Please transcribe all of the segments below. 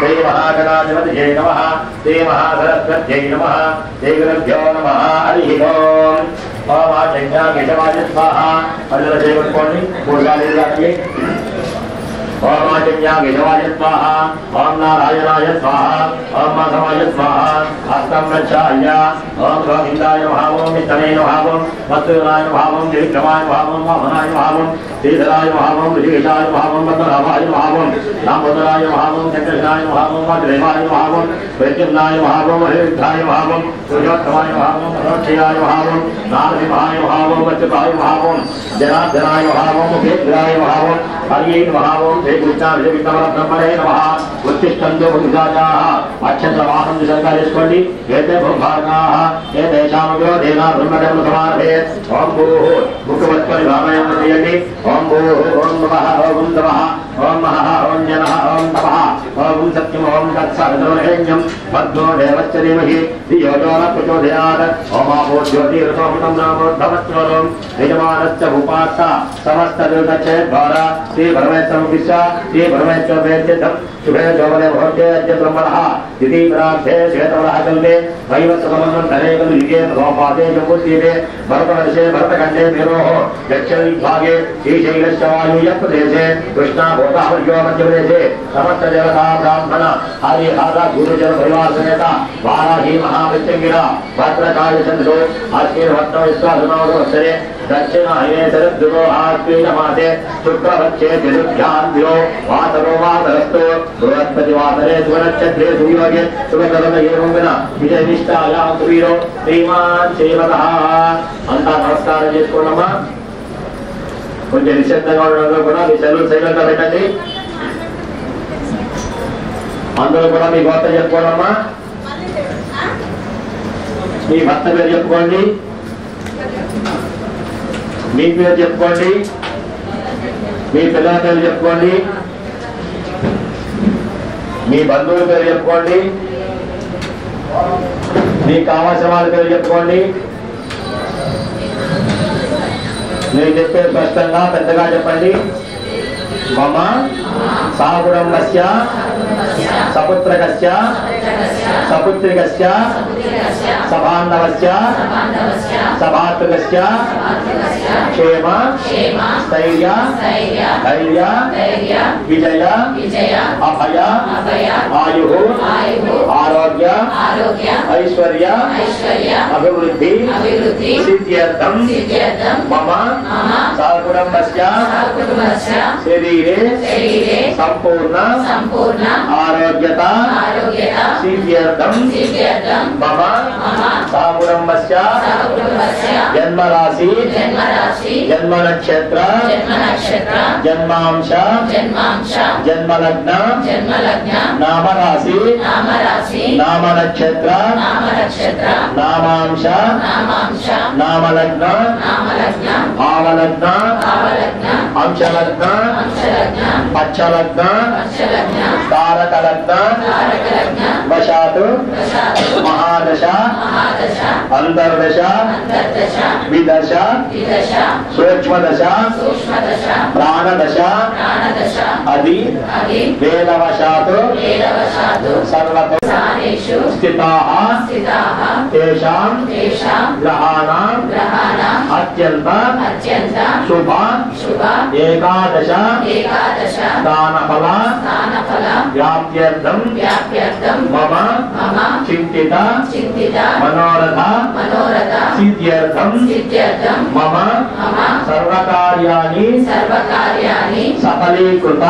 श्री महागणाधिपतये नमः श्री महासरस्वत्यै नमः श्री गुरुभ्यो नमः हरिः ओम् ओम आचन्याकेशवाय स्वाहा अल्लसे कोटि पूर्वादिलाके ओम आचन्याकेशवाय स्वाहा ओम नारायणाय स्वाहा ओम माधवाय स्वाहा हस्तं रक्षाय ओम गोविन्दाय नमः ओम मित्रणे नमः ओम मत्सराय नमः ओम विक्रमाय नमः ओम वामनाय नमः ओम श्रीधराय नमः ओम ऋषिकेशाय नमः ओम पद्मनाभाय नमः ओम रामभद्राय नमः ओम चक्रधराय नमः ओम वज्रदेवाय नमः ओम प्रद्युम्नाय नमः ओम हरिद्राय नमः ओम सूर्योत्तमाय नमः ओम मनोक्षयाय नमः ओम नारसिंहाय नमः ओम वज्रपाय नमः ओम जनार्दनाय नमः ओम मुखेन्द्राय नमः ओम हरिये नमः ओम श्री कृष्णाभिषेकब्रह्मणे नमः उत्तिष्ठन्तु भुजायाः अक्षत्रवाहं विसर्गयस्कोण्डि एते भूभागाः एतेषामग्रो देना ब्रह्मकर्म समारभेत् ओम भूः मुखवत्परिभावयं प्रयति ओम भूः ओम नमः ओम नमः ओम महः ओम जनः ओम तपः ओम सत्यम ओम तत्सवितुर्वरेण्यं भद्रो देवस्य धीमहि धियो यो न प्रचोदयात् ओम आपो ज्योतिरसोऽमृतं नामोद्भवस्वरं यजमानस्य भूपात्ता समस्तदुर्गच्छेद्वारा श्री परमेश्वरमुद्दिश्य श्री परमेश्वरवेद्यं शुभे जोवने मुहूर्ते अद्य ब्रह्मणः इति प्रार्थे श्वेतवरः कल्पे वैवस्वतमन्वन्तरे खलु युगे प्रथमपादे जम्बूद्वीपे भरतवर्षे भरतखण्डे मेरोः दक्षिणदिग्भागे श्रीशैलस्य वायुव्यप्रदेशे कृष्णाभूतावर्यो मध्यप्रदेशे समस्त देवता ब्राह्मण हरिहर गुरुजन परिवार समेत वाराही महामृत्युंगिरा भद्रकाली चंद्रो अस्मिन् विश्वासनावसरे दक्षिणायने शरद्रुतो आश्वीनमासे शुक्रपक्षे चतुर्थ्यान्त्यो वासरो वासरस्तो बृहस्पतिवासरे सुवर्णक्षत्रे सुयोगे शुभकरणयोगेन विजयनिष्ठायां सुवीरो श्रीमान् श्रीमतः अंता नमस्कार చేసుకోండమ్మా కొంచెం నిశ్శబ్దంగా ఉండడం కూడా మీ సెల్లు సైలెంట్ గా పెట్టండి అందరూ కూడా మీ గోత్ర చెప్పుకోండమ్మా మీ భర్త పేరు చెప్పుకోండి మీ పేరు చెప్పుకోండి మీ పిల్లల పేరు చెప్పుకోండి మీ బంధువుల పేరు చెప్పుకోండి మీకు కావాల్సిన వాళ్ళ పేరు చెప్పుకోండి నేను చెప్పే స్పష్టంగా పెద్దగా చెప్పండి మమ సాకుటుంబస్య సపుత్రకస్య సపుత్రికస్య సబాంధవస్య సభాతృకస్య క్షేమ స్థైర్య ధైర్య విజయ అభయ ఆయు ఆరోగ్య ఐశ్వర్య అభివృద్ధి సిద్ధ్యర్థం మమ సకుటుంబస్య శరీరే సంపూర్ణ ఆరోగ్యత సిద్ధ్యర్థం మమ సకుటుంబస్య జన్మరాశి జన్మ నక్షత్ర జన్మాంశ జన్మలగ్న నామరాశి నామ నక్షత్ర నామాంశ నామలగ్న భావలగ్న అంశలగ్న పచ్చలగ్న తారకలగ్న వశాత్ మహాదశ అంతర్దశ విదశ సూక్ష్మదశ ప్రాణదశ అది వేదవశాత్ సర్వతో స్థితాః తేషాం గ్రహాణాం అత్యంత శుభ ఏకాదశ దానఫల వ్యాప్త్యర్థం మమ చింతిత మనోరథ సిద్ధ్యర్థం మమ సర్వకార్యాణి సఫలీకృత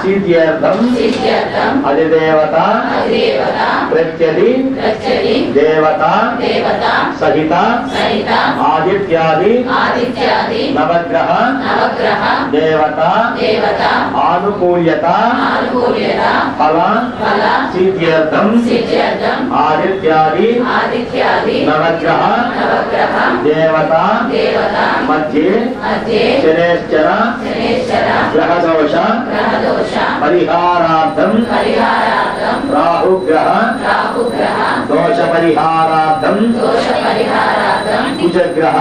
సిద్ధ్యర్థం అధిదేవత ప్రత్యధి దేవత సహిత ఆదిత్యాది నవగ్రహ దేవత ఆనుకూల్యత ఫల సిద్ధ్యర్థం ఆదిత్యాది నవగ్రహ దేవత మధ్యే శనేశ్చర గ్రహదోష పరిహారార్థం రాహుగ్రహ దోష పరిహారార్థం कुजग्रह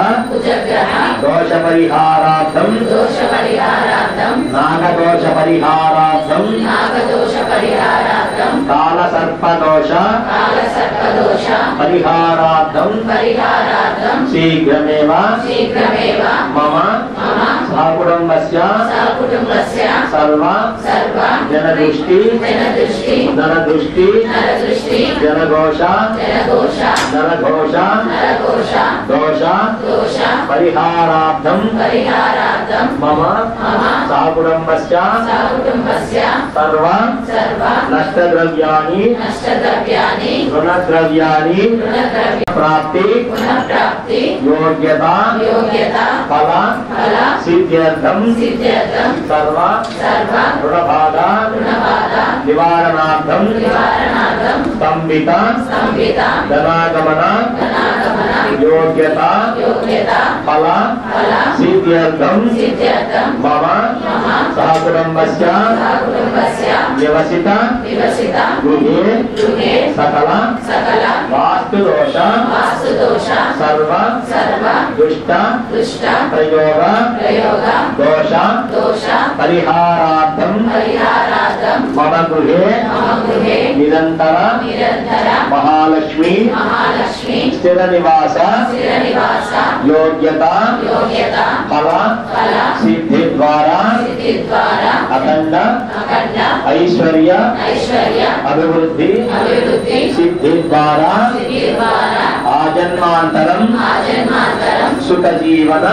दोष परिहारार्थम नागदोष परिहारार्थम काल सर्प दोष परिहारार्थम शीघ्रमेव मम सकुटुम्बस्य सर्व जनदृष्टि जनघोष दोष परिहारार्थम मम सकुटुम्बस्य सर्व नष्टद्रव्याणि ऋणद्रव्याणि प्राप्ति योग्यता फल सिद्ध्यर्थम सर्व ऋणबाधा निवारणार्थम स्तंभित धनागमन योग्यता फल सिद्ध्यर्थम मम सहकुटुम्बस्य निवसित गृहे सकल वास्तुदोष सर्व दुष्ट प्रयोग दोष परिहारार्थम मम गृहे निरंतर महालक्ष्मी स्थिर निवास योग्यता फल सिद्धि द्वारा अखंड ऐश्वर्य अभिवृद्धि सिद्धि द्वारा आजन्मांतरम सुख जीवन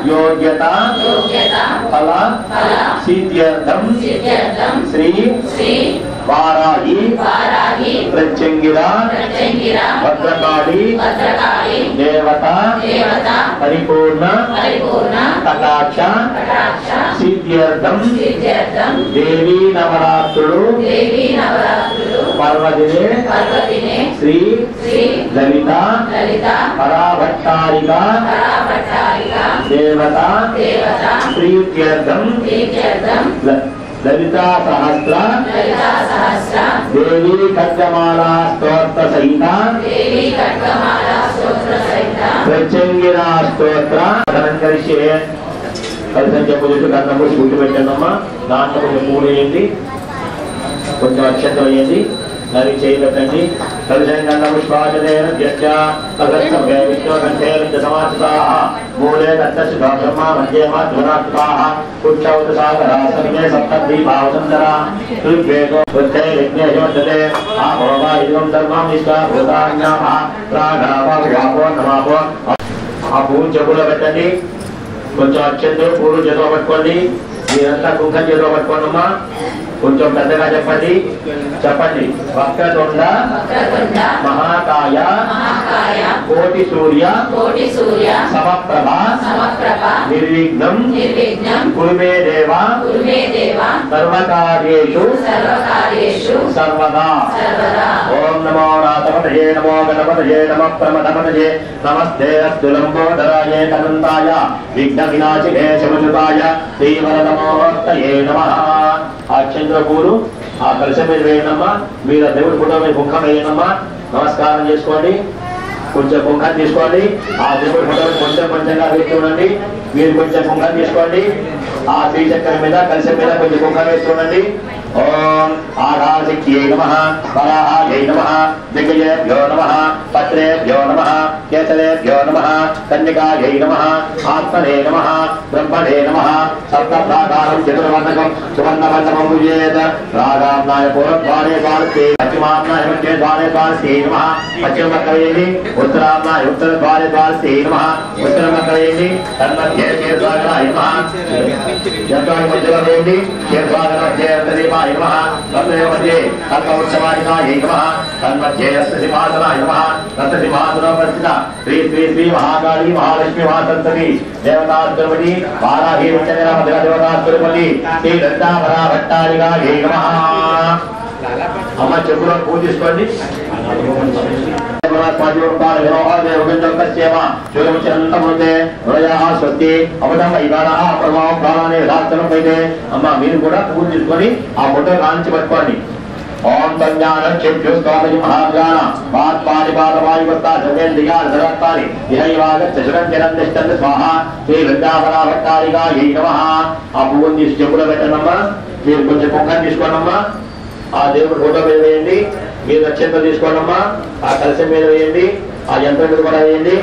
योग्यता फल सिद्ध्यर्थम श्री वाराही प्रत्यंगिरा भद्रकाली देवता परिपूर्ण कटाक्ष सिद्ध्यर्थम देवी नवरात्रुलु पर्वदिने श्री ललिता पराभट्टारिका देवता प्रीत्यर्थम ललिता सहस्र देवी खड्गमाला स्तोत्र सहित प्रत्यंगिरा स्तोत्र करिष्ये కలిసి పూజలు కన్నప్పుడు గుర్తు పెట్టండమ్మా దాంట్లో కొంచెం పూలు వేయండి కొంచెం అక్షంతం వేయండి దానికి చేయబెట్టండి కలిసి కన్న పుష్పాజలేన విష్ణుకంఠేర్సమాచితాః మూలే దత్తశుభ బ్రహ్మ మధ్యే మధ్వనాత్మాః పుచ్చౌత సాగరా సర్వే సప్తద్ధి భావసుందరా ఋగ్వేదో బుద్ధే యజ్ఞేశోద్ధతే ఆభోవా ఇదం ధర్మం నిష్ఠా భూతాన్యామః ప్రాణావా వ్యాపో నమాపో ఆ పూజ చెప్పులో పెట్టండి కొంచెం అక్షంతో పూలు చేతిలో పట్టుకోండి మీరంతా కుంకం చేతిలో పట్టుకోండి అమ్మా కొంచెం పెద్దగా చెప్పండి వక్రతుండ మహాకాయ కోటి సూర్య సమప్రభ నిర్విఘ్నం కురుమే దేవ సర్వకార్యేషు సర్వదా ఓం నమో నాథపతయే నమో గణపతయే నమః ప్రమథపతయే నమస్తే అస్తు లంబోదరాయ అనంతాయ విఘ్న వినాశినే శమనుతాయ శ్రీవరనమోస్తయే నమః అక్షంద్ర పూలు ఆ కలశం మీద వేయనమ్మా మీరు దేవుడి ఫోటో మీద కుంకం వేయనమ్మా నమస్కారం చేసుకోండి కొంచెం కుంకం తీసుకోండి ఆ దేవుడి ఫోటో కొంచెం కొంచెంగా వేస్తూ ఉండండి మీరు కొంచెం కుంకం తీసుకోండి ఆ శ్రీచక్రం మీద కలశం మీద కొంచెం కుంకం వేస్తుండండి ఓం ఆరాశక్త్యై నమః వరాహాయై నమః దిగ్గజేభ్యో నమః పత్రేభ్యో నమః కేసరేభ్యో నమః కన్యకాయై నమః ఆత్మనే నమః బ్రహ్మణే నమః సప్తప్రాకారం చతుర్వర్ణకం సువర్ణవర్ణమం పూజయేత్ రాగామ్నాయ పూర్వద్వారే ద్వారస్తే పశ్చిమామ్నాయ మధ్యే ద్వారే ద్వారస్తే నమః పశ్చిమపక్కవేయండి ఉత్తరామ్నాయ ఉత్తరద్వారే ద్వారస్తే నమః ఉత్తరపక్కవేయండి తన్మధ్యే కేద్వారాయ నమః యత్వాయ మధ్యలో వేయండి కేద్వార మధ్యే అంతర్దీపాయ నమః తన్మధ్యే మధ్యే కల్పవృక్షవారికాయై నమః తన్మధ్యే అష్టసింహాసనాయ నమః రత్నసింహాసనోపస్థిత శ్రీ శ్రీ శ్రీ మహాకాళీ మహాలక్ష్మి మహాసరస్వతి దేవతాస్వరూపిణి వారాహి వంచన మధుర దేవతాస్వరూపిణి శ్రీ లలితా పరాభట్టారికాయై నమః అమ్మ చెప్పులో పూజ చేసుకోండి అమ్మ మీరు కూడా పూజ చేసుకొని ఆ ఫోటో కానించి పట్టుకోండి ओम संज्ञानं चित्युस्तादि महाज्ञान पादपादिपादवायुवत्ता सर्वेन्द्रियाणि सर्वत्तानि इहैवागच्छ सुरञ्जनं तिष्ठन्ति स्वाहा श्री वृन्दावनाभट्टारिकायै नमः। ఆ పువ్వుని తీసి చెప్పులో పెట్టనమ్మా, మీరు కొంచెం కుంకం తీసుకోండమ్మా, ఆ దేవుడి ఫోటో మీద వేయండి, మీరు అక్షంతలు తీసుకోండమ్మా, ఆ కలశం మీద వేయండి, ఆ యంత్రం మీద కూడా వేయండి.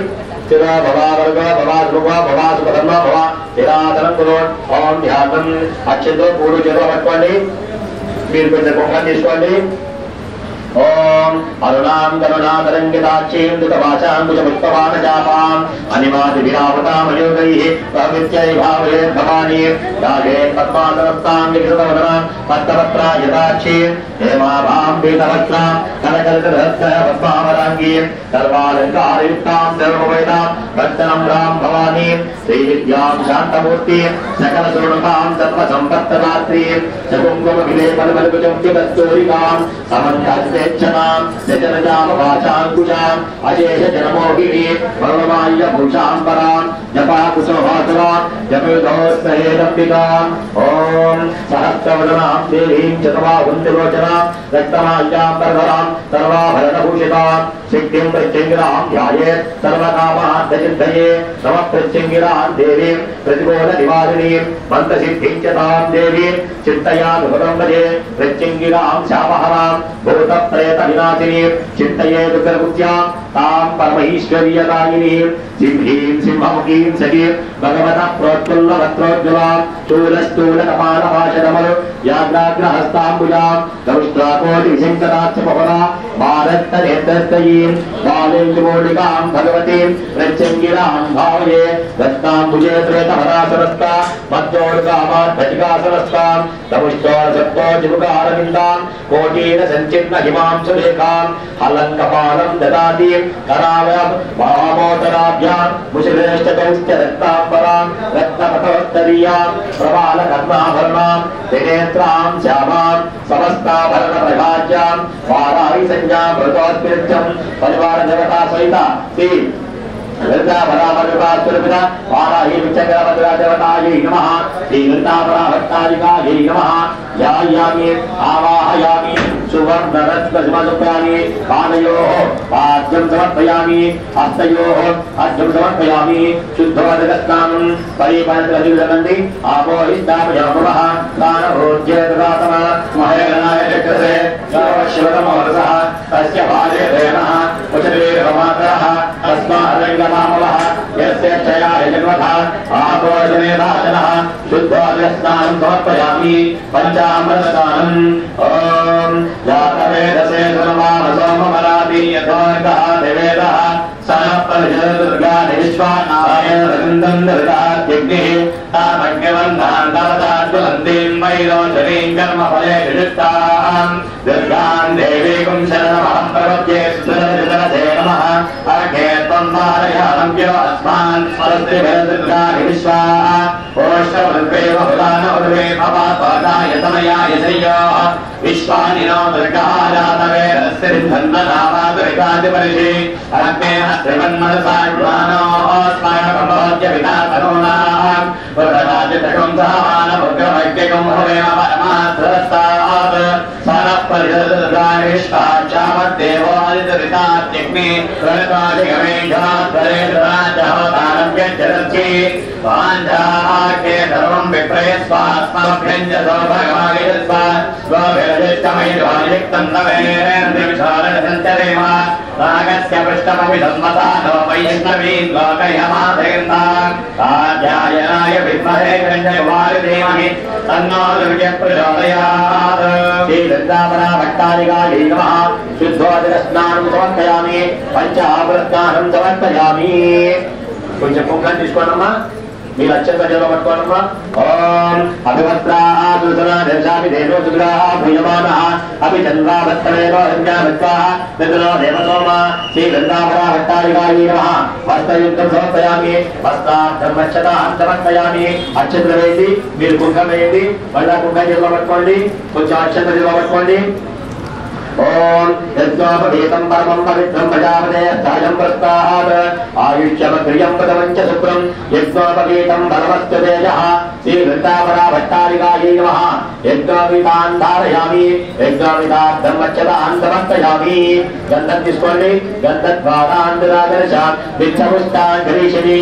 స్థిర భవావర్గ భవాసుభ భవాసుభధర్మ భవ స్థిరాసనం కురు. ఓం ధ్యానం అక్షంతో పూడు చెరువు పట్టుకోండి, మీరు కొంచెం కుంకం తీసుకోండి. ओम अरुणां करुणातरंगिताक्षीं दुतवाचांकुशपुष्पवानचापाम् अनिमादिभिरावतामयोगैः प्रवृत्यै भावये भवानी रागे पद्मासनस्तां विकृतवदनां पद्मपत्रायताक्षीं हेमाभां पीतवस्त्रां कनकलितधरस्य पद्मावराङ्गीं सर्वालङ्कारयुक्तां सर्ववेदां भक्तनं रां भवानीं श्रीविद्यां शान्तमूर्तिं सकलसुरनुतां सर्वसम्पत्तदात्रीं सकुङ्कुमविलेपलबलकुचमुक्तिकस्तूरिकां समन्तास्ते निजनजामवाचाङ्कुशाम् अशेष जनमोहिनी भवमाल्य भूषाम्बरां जपा कुसुमभासवां जपयुधोत्सहेदम्बिकाम् ओम सहस्रवदनां देवीं चतुर्बाहुं रक्तमाल्याम्बरधरां सर्वाभरणभूषितां सिद्धिं प्रत्यङ्गिरां ध्यायेत् सर्वकामार्थसिद्धये नमः। प्रत्यङ्गिरां देवीं प्रतिकूलनिवारिणीं मन्त्रसिद्धिं च तां देवीं चिन्तयानुपदं भजे। प्रत्यङ्गिरां शापहरां भूत प्रेत विनाशिनी चिंतये दुर्गुत्यां तां परमैश्वर्यदायिनीं सिंहीं सिंहमुखीं सखीं भगवतः प्रोत्फुल्लवक्त्रोज्ज्वलां शूलस्थूलकपालभाषणमल व्याघ्राग्रहस्ताम्बुजां दौष्ट्राकोटिविशङ्कराक्षपवना भारतनेत्रस्तयीं बालेन्दुमौलिकां भगवतीं प्रत्यङ्गिरां भावये। रत्नाम्बुजे प्रेतहरासनस्ता मध्योर्गामार्भटिकासनस्तां दमुष्टोरसत्तोजिमुखारविन्दां कोटीन संचिन्न हिमां सुलेखां हलङ्कपालं ददाति करावयं महामोदराभ्यां मुशलेष्टकौश्च रत्नाम्बरां रत्नपटोत्तरीयां प्रबालकर्णाभरणां त्रिनेत्रां श्यामां समस्ताभरणप्रभाज्यां वाराहि संज्ञां मृतोत्पीड्यं परिवारदेवता सहिता श्री वृन्दावनामरुपास्तुरपिता वाराहि विचक्रभद्रादेवतायै नमः। श्री वृन्दावनाभट्टारिकायै नमः। ध्यायामि आवाहयामि सुवर्णरत्नसमर्पयामि पादयोः पाद्यं समर्पयामि हस्तयोः अर्घ्यं समर्पयामि शुद्धोदकस्नानं परिपालयन्ति आपोहिष्टामयामः स्नानभोज्येतदातम महेरणाय चक्रसे शिवतमोरसः तस्य भाले धेनः उचरेरमात्रः तस्मादङ्गमामवः यस्य क्षयाय जन्मथा आपोजनेदाचनः शुद्धोदकस्नानं समर्पयामि पंचामृतस्नानम्। ओम जातवेदसे सर्वामसोममराति यथोर्गः देवेदः सनपरिजदुर्गानिश्वानायनरन्दं दर्गात्यग्निः तामग्निवन्धान् तवदाज्वलन्तीं वैरोचनीं कर्मफले विशिष्टां दुर्गां देवीं शरणमहं प्रपद्ये सुरजनसे नमः। अर्घे त्वं वारयानम्यो अस्मान् स्वस्तिभिर्दुर्गानि विश्वाः ओष्ठवल्पे बहुदानवल्पे भवात्वादाय तमयाय श्रियोः विश्वानि नो दुर्गः जातवेदस्य धन्वनामा दुर्गादिपरिषि अग्ने श्रीमन्मनसाज्ञानो अस्माकम्भोज्य विनातनूनां पुरराजितकं सहमानमुग्रमज्ञकं भवेम परमात्रस्तात् सनःपरिजदुर्गानिष्ठाक्षामद्देवोदितरितात्यग्नि प्रणताधिगमेघात्वरेन्द्राजहोदानं व्यञ्जरन्ति वाञ्छाके सर्वं विप्रयस्वास्मभ्यञ्जसो भगवागिरस्व स्वभिरजिष्टमयिद्वायुक्तं नवेन्द्रविशालसञ्चरेम रागस्य पृष्ठमपि धम्मता नो वैष्णवीं लोकयमाधयन्ताम् आध्यायनाय विद्महे गण्डकुमारि धीमहि तन्नो दुर्गे प्रचोदयात्। श्री वृन्दावनाभट्टारिकायै नमः। शुद्धोदकस्नानं समर्पयामि पंचामृतस्नानं समर्पयामि। కొంచెం కుంకం తీసుకోండమ్మా, మీరు అత్యంత జలో పట్టుకోండమ్మా. ఓం అభివస్త్రాదుసన దేశామి దేవో సుగ్రహ ప్రియమానః అభి చంద్రావత్తరేనో సంజ్ఞావత్వాః నిద్రో దేవసోమ శ్రీ వృందావనాభట్టారికాयै నమః. వస్త్రయుక్తం సమర్పయామి వస్త్రార్థం వక్షతాం సమర్పయామి. అక్షంతలు వేయండి, మీరు కుంకం వేయండి, మళ్ళా కుంకం జలో పట్టుకోండి, కొంచెం అక్షంత జలో పట్టుకోండి. ओम यज्ञोपवीतं परमं पवित्रं प्रजापते स्थायं प्रस्तात् आयुष्यमग्रियं प्रदवञ्च शुक्रं यज्ञोपवीतं परमस्य तेजः श्रीवृन्दावना भट्टारिकायै नमः यज्ञोपवीतान् धारयामि यज्ञोपवीतार्थं मच्यतान् समर्पयामि गन्धं తీసుకోండి गन्धद्वारान् ददादर्श विच्छपुष्टान् गरीषिणी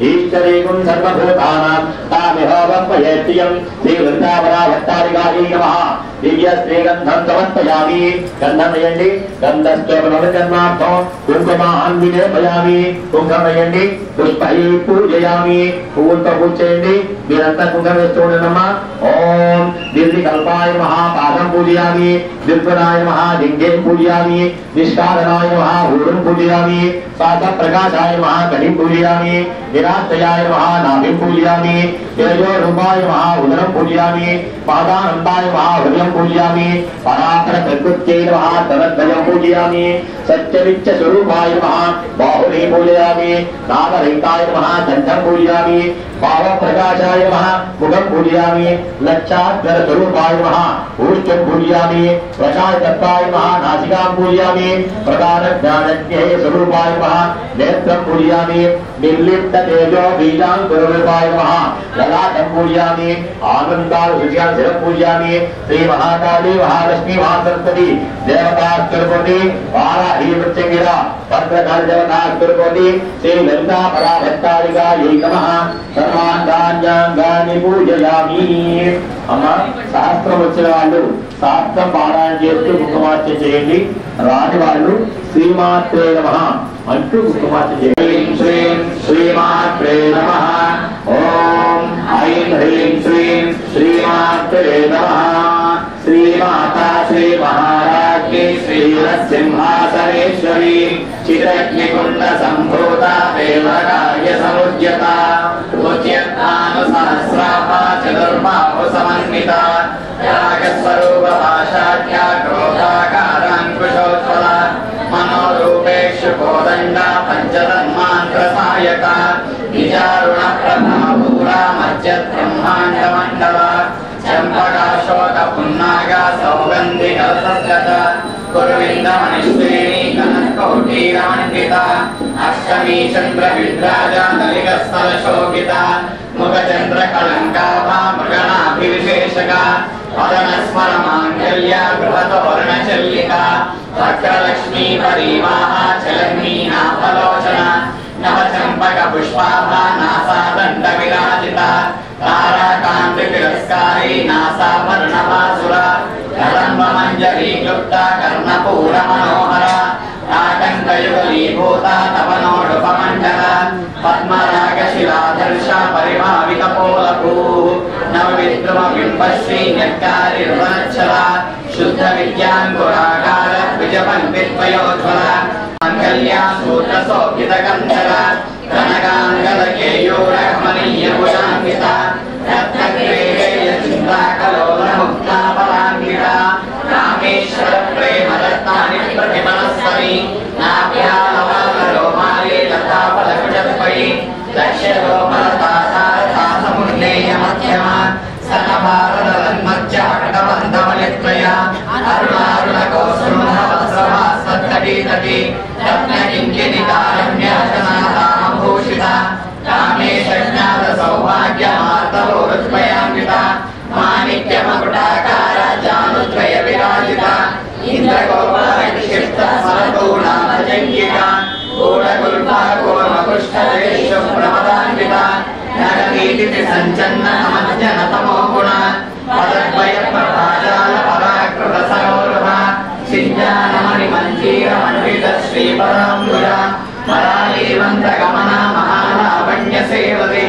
ईश्वरीकुं सर्वभूतानां तामिहोपयेत्यं श्रीवृन्दावना भट्टारिकायै नमः दिव्य श्रीगन्धं समर्पयामि गन्धं नयंడి गन्धस्तोपनवचन्नार्थं కుంకుమాన్ విలేపయామి కుంకుమ నయండి పుష్పై పూజయామి పువ్వులతో పూజ చేయండి మీరంతా కుంకుమ వేస్తూ ఉండమ్మా ఓం దీర్ఘకల్పాయ మహాపాదం పూజయామి దీర్ఘనాయ మహాలింగే పూజయామి నిష్కారణాయ మహాభూతం పూజయామి సాధ ప్రకాశాయ మహాకటిం పూజయామి నిరాశ్రయాయ మహానాభిం పూజయామి తేజో రూపాయ మహాఉదరం పూజయామి పాదానంతాయ మహాహృదయం పూజయామి పరాపర ప్రకృత్యై నమః తనద్వయం పూజయామి సత్యవిచ్చ స్వరూపాయ నమః బాహుని పూజయామి నామరహితాయ నమః దండం పూజయామి భావ ప్రకాశాయ నమః ముఖం పూజయామి లక్షాద్వర స్వరూపాయ నమః ఊష్ఠం పూజయామి ప్రకాశతత్వాయ నమః నాసికాం పూజయామి ప్రధాన జ్ఞానజ్ఞేయ స్వరూపాయ నమః నేత్రం పూజయామి నిర్లిప్త తేజో బీజాంకుర రూపాయ నమః లలాటం పూజయామి ఆనందాలు విజయాన్ శిరం పూజయామి శ్రీ మహాకాళీ మహాలక్ష్మీ మహాసరస్వతి దేవతాస్వరూపిణి వారాహి మృత్యంగిర భద్రకాళి దేవతాస్వరూపిణి శ్రీ లలితా పరాభట్టారికాయై నమః సర్వాంగాన్యాన్ని పూజయామి. అమ్మ శాస్త్రం వచ్చిన వాళ్ళు శాస్త్రం పారాయణ చేస్తూ కుంకుమార్చన చేయండి. రాని వాళ్ళు శ్రీమాత్రే నమః అంటూ కుంకుమార్చన చేయండి. శ్రీం శ్రీమాత్రే నమః. ఓం ఐం హ్రీం శ్రీం శ్రీమాత్రే నమః. శ్రీమాతా శ్రీ మహారాజ్ఞి శ్రీరసింహాసనేశ్వరి చిరగ్నికుండ సంభూత దేవకార్య సముద్యత ఉచ్యత్తాను సహస్రాభ చతుర్బాహు సమన్విత రాగస్వరూప భాషాఖ్య క్రోధాకారాంకుశోజ్వల మనోరూపేషు కోదండ పంచతన్మాంత్ర సాయక విచారుణ ప్రభాపూర మధ్య బ్రహ్మాండ మండల చంపకాశోక పున్నాగ సౌగంధి కలసస్యత కుర్వింద మణిశ్రేణి కనకౌటీరాన్విత అష్టమీ చంద్ర విద్రాజ నలికస్థల శోభిత ముఖ చంద్ర కళంకాభ మృగణాభివిశేషక పదనస్మర మాంగళ్య బృహతోరణ చల్లిక వక్రలక్ష్మీ పరివాహ చలన్మీనాభలోచన నవచంపక పుష్పాభ నాసాదండ విరాజిత తారాకాంతి తిరస్కారీ నాసాభరణభాసుర కదంబ మంజరీ క్లుప్త కర్ణపూర మనోహర ఆటంకయుగలీభూత తపనోడుపమండల పద్మరాగ శిలాధర్ష పరిభావిత పోలభూ నవవిద్రుమ బింబశ్రీ న్యక్కారి రుణచ్చల శుద్ధ విద్యాంకురాకార ద్విజపన్విద్వయోజ్వల మంగళ్యా సూత్ర శోభిత గంధర కనకాంగల కేయూరమణీయ భుజాన్విత రత్నగ్రేయ చింతాకలోల ముక్తాపరాన్విత రామేశ్వర ప్రేమ రత్నాని ప్రతిమనస్సరి నాభ్యాలవాలలోమాలి లతాపలకుటస్పై లక్ష్యలోమలతాసారసాసమున్నేయ మధ్యమ సనభారతన్మధ్య కటబంధమలిత్వయ అరుణారుణకోసుమవస్రవాసత్తటీతటి రత్నకింకినికారణ్యాసనాభూషిత కామేశజ్ఞాత సౌభాగ్యమార్తవోరుత్వయాన్విత మాణిక్యమకుటాకార జానుద్వయ విరాజిత ఇంద్రగోపరిక్షిప్త స్మరతూణాభజంగిక కూడకుల్పా కూర్మకుష్ఠేషు ప్రమదాన్విత నగనీతి సంచన్న నమజ్జన తమోగుణ పదద్వయ ప్రభాజాల పరాకృత సరోరుహ సింజానమణి మంజీర మండిత శ్రీపరాంబుజ మరాళీవంత గమన మహాలావణ్య సేవతి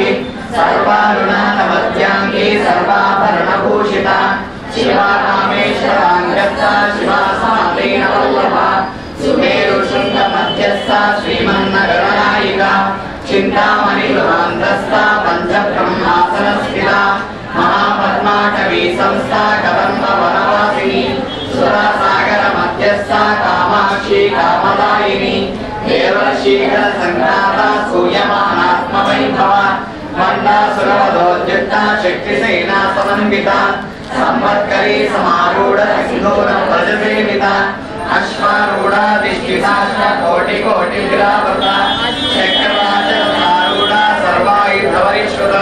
సర్వారుణానవద్యాంగి సర్వాభరణభూషిత శివారామేశ్వరాంగస్థ శివాసాలీన వల్లభ సుమేరు శృంగ మధ్యస్థ శ్రీమన్నగరనాయిక చింతామణి గృహాంతస్థ పంచ బ్రహ్మాసన స్థిత మహాపద్మాటవీ సంస్థ కదంబ వనవాసిని సురసాగర మధ్యస్థ కామాక్షి కామదాయిని దేవర్షీకర సంఘాత సూయమానాత్మ వైభవ మండాసురవదోద్యుక్త శక్తిసేనా సమన్విత సంవత్కరీ సమారూఢ సింధూరం ప్రజసేవిత అశ్వారూఢాధిష్ఠితాశ్వ కోటి కోటి విరావృత చక్రరాజారూఢ సర్వాయుధవరిష్ఠుత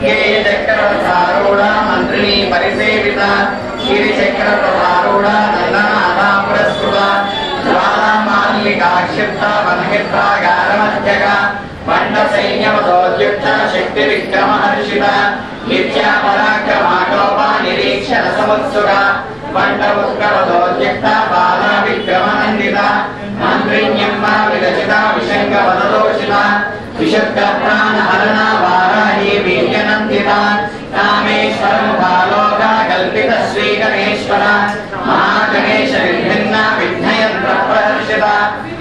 కేయ చక్రరథారూఢ మంత్రిణీ పరిసేవిత గిరిచక్రరథారూఢ నందనాథా పురస్కృత జ్వాలామాలికాక్షిప్త వన్హిత్రాగారమధ్యక పండ సైన్యవదోద్యుక్త శక్తి విక్రమహర్షిత నిత్యా పరాక్రమాకోప నిరీక్షణ సముత్సుక పండ ఉత్కరదోద్యుక్త బాలా విక్రమనందిత మంత్రిణ్యమ్మ విరచిత విశంగ వదదోషిత విశుద్ధ ప్రాణహరణ వారాహి వీర్యనందిత కామేశ్వరం బాలోక కల్పిత శ్రీ గణేశ్వర మహాగణేశ నిర్భిన్న విఘ్నయంత్ర ప్రహర్షిత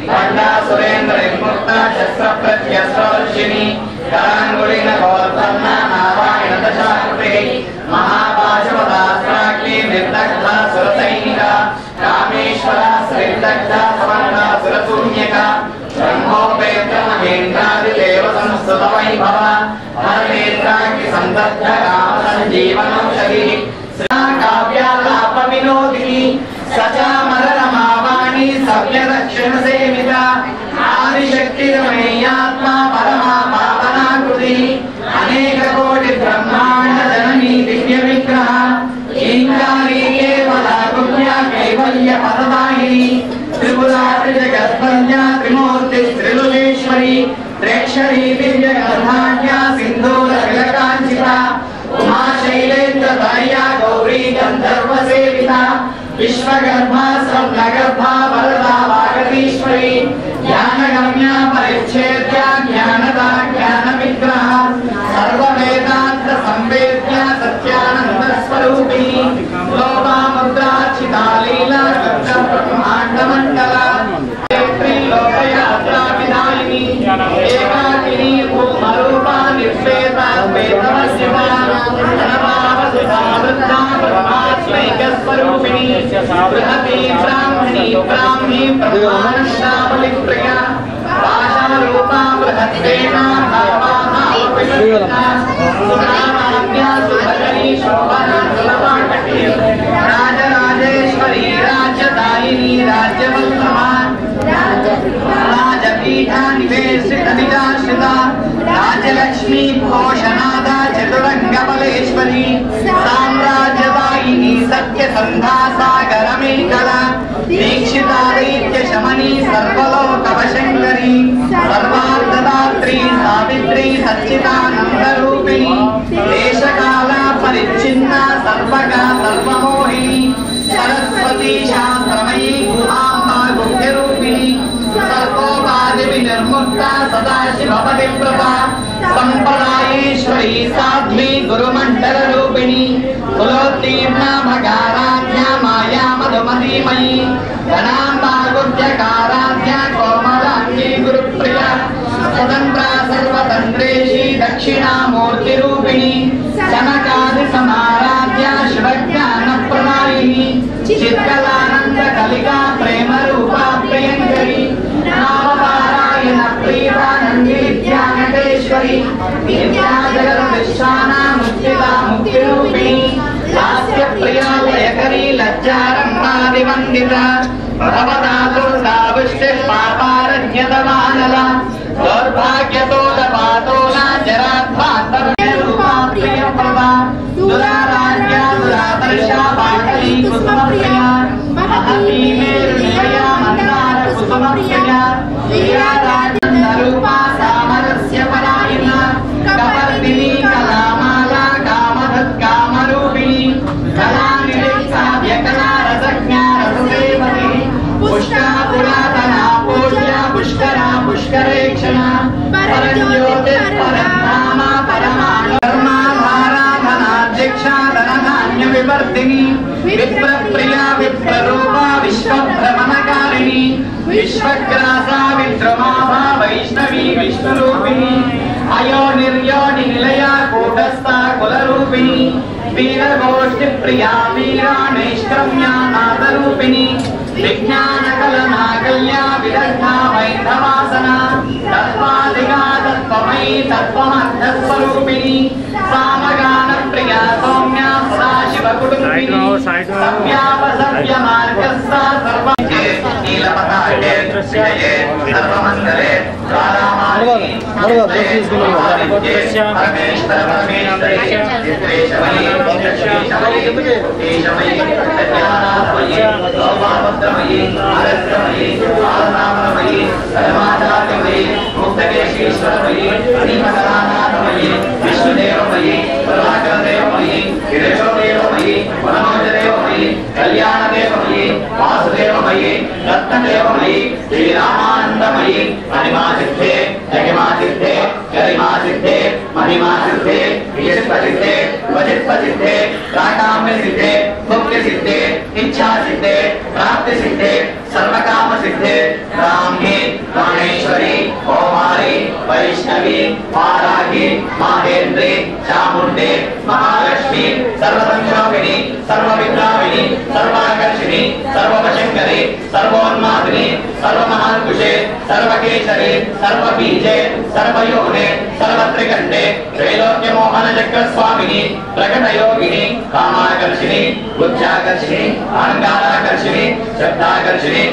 పండా సురేంద్ర నిర్ముక్త శస్త్ర ప్రత్యస్త్రవర్షిణి కరాంగుళిన గోత్పన్న నారాయణ దశాకృతే మహాపాశవదాస్త్రాగ్ని నిర్దగ్ధ సురసైనిక కామేశ్వర శ్రీదగ్ధ సమర్థ సురశూన్యక బ్రహ్మోపేత్ర మహేంద్రాదిదేవ సంస్థుత వైభవ హరనేత్రాగ్ని సందగ్ధ కామ సంజీవనౌషధి కావ్యాలాప వినోదిని సచామర రమావాణి సవ్యదక్షిణ సేవిత ఆదిశక్తిరమేయాత్మ పరమా పావనాకృతి అనేక కోటి బ్రహ్మాండ జననీ దివ్య విగ్రహ లీంగారీ కేవల గుహ్య కైవల్య పదదాయిని త్రిపురాత్రి జగద్వంద్య త్రిమూర్తి త్రిలులేశ్వరి ప్రేక్షరీ దివ్య గర్భాఢ్య సింధూర విలకాంచిత ఉమా శైలేంద్ర దాయ గౌరీ గంధర్వ సేవిత విశ్వగర్భ స్వర్ణగర్భ వరదా వాగతీశ్వరి జ్ఞానగమ్య పరిచ్ఛేద్య జ్ఞానదా జ్ఞాన విగ్రహ సర్వవేదాంత సంవేద్య సత్యానంద స్వరూపిణి లోపాముద్రార్చితా లీలా బ్రహ్మాండ మండల త్రిలోకయాత్రా విదాయిని ఏకాకిని భూమరూపా నిర్వేద వేదవసిత బ్రహ్మాత్మైకస్వరూపిణి బృహతి బ్రాహ్మణి బ్రాహ్మీ బ్రహ్మాండావళి ప్రియ పాశరూపా బృహద్వేణ రాజరాజేశ్వరి రాజ్యదాయిని రాజ్యవల్లభా రాజపీఠ నివేశిత నిరాశ్రిత రాజలక్ష్మీ భూషణాద చతురంగ బలేశ్వరి సామ్రాజ్యదాయిని సత్యసంధా సాగరమేకల దీక్షితాదైత్య శమని సర్వలోకవశంకరి సర్వార్థదాత్రి సావిత్రి సచ్చిదానంద రూపిణి దేశకాల పరిచ్ఛిన్న సర్వగా సర్వమోహిని సరస్వతి శాస్త్రమయీ గుహాంబా గుహ్యరూపిణి సర్వోపాధి నిర్ముక్త సదాశివపతి ప్రభ సంపదాయేశ్వరి సాధ్వి గురుమండల రూపిణి కులోత్తీర్ణ భగారాధ్య మాయా మధుమతీమయీ గణాంబా గుహ్యకారాధ్య కోమలాంగి గురుప్రియ స్వతంత్ర సర్వతంత్రేషి దక్షిణామూర్తి రూపిణి శనకాది సమారాధ్య శివజ్ఞాన ప్రదాయిని చిత్కలానంద కలికా ప్రేమ రూపా ప్రియంకరి నామపారాయణ ప్రీతానంది విద్యానటేశ్వరి విద్యాజగద్విశ్వానా ముక్తిదా ముక్తిరూపిణి హాస్య ప్రియాలయకరీ లజ్జారంభాదివందిత భవదాతుర్దావిష్టి పాపారణ్యతమానల దౌర్భాగ్యతోలపాతోల జరాద్భాంతరూపా ప్రియప్రదా దురారాధ్య దురాదర్శ పాటలీ కుసుమప్రియ మహతీ మేరునిలయ మందార కుసుమప్రియ శ్రీరాజారూపా సామరస్య పరాయణ కపర్దిని కళామాల కామధత్ కామరూపిణి కళానిరీక్షా వ్యకలా రసజ్ఞా రసదేవతి పుష్కర పురాతన పూజ్య పుష్కర పుష్కరేక్షణ పరంజ్యోతి పరధామ పరమాణు ధర్మాధారాధనాధ్యక్ష ధనధాన్య వివర్ధిని విప్రప్రియ విప్రరూప విశ్వభ్రమణకారిణి విశ్వగ్రాసా విద్రమాభా వైష్ణవి విష్ణురూపిణి అయో నిర్యోని నిలయ కూటస్థ కులరూపిణి వీరగోష్ఠి ప్రియా వీరాణైష్క్రమ్యా నాదరూపిణి విజ్ఞాన కలనాకల్య విదగ్ధ వైధవాసన తత్వాదిగా తత్వమయ तत्त्वमयी तत्त्वमर्थस्वरूपिणी सामगान प्रिया सौम्या सदाशिवकुटुम्बिनी सव्यापसव्यमार्गस्था सर्वज्ञे नीलपताके विजये सर्वमङ्गले रामायणे परमेश्वर चित्रेशमयी देशमयी ज्ञानात्मयी लोभामुद्रमयी आरत्रमयी आलनामयी धर्माचार्यमयी मुक्तकेशीश्वरमयी श्रीमकरानाथमयी विष्णुदेवमयी प्रभाकरदेवमयी गिरिशोदेवमयी मनोजदेवमयी कल्याणदेवमयी वासुदेवमयी रत्नदेवमयी श्रीरामानन्दमयी महिमासिद्धे जगमासिद्धे गरिमासिद्धे महिमासिद्धे विशिष्टसिद्धे वजित्वसिद्धे प्राकाम्यसिद्धे मुक्तिसिद्धे इच्छासिद्धे प्राप्तिसिद्धे सर्वकामसिद्धे ब्राह्मी प्राणेश्वरी कौमारी वैष्णवी वाराही माहेन्द्री चामुण्डे महालक्ष्मी सर्वसंशोभिनी सर्वविद्राविणी सर्वाकर्षिणी सर्ववशङ्करी सर्वोन्मादिनी सर्वमहान्कुशे सर्वकेशरी सर्वबीजे सर्वयोने सर्वत्रिकण्डे त्रैलोक्यमोहनचक्रस्वामिनी प्रकटयोगिनी कामाकर्षिणी बुद्ध्याकर्षिणी अहङ्काराकर्षिणी श्रद्धाकर्षिणी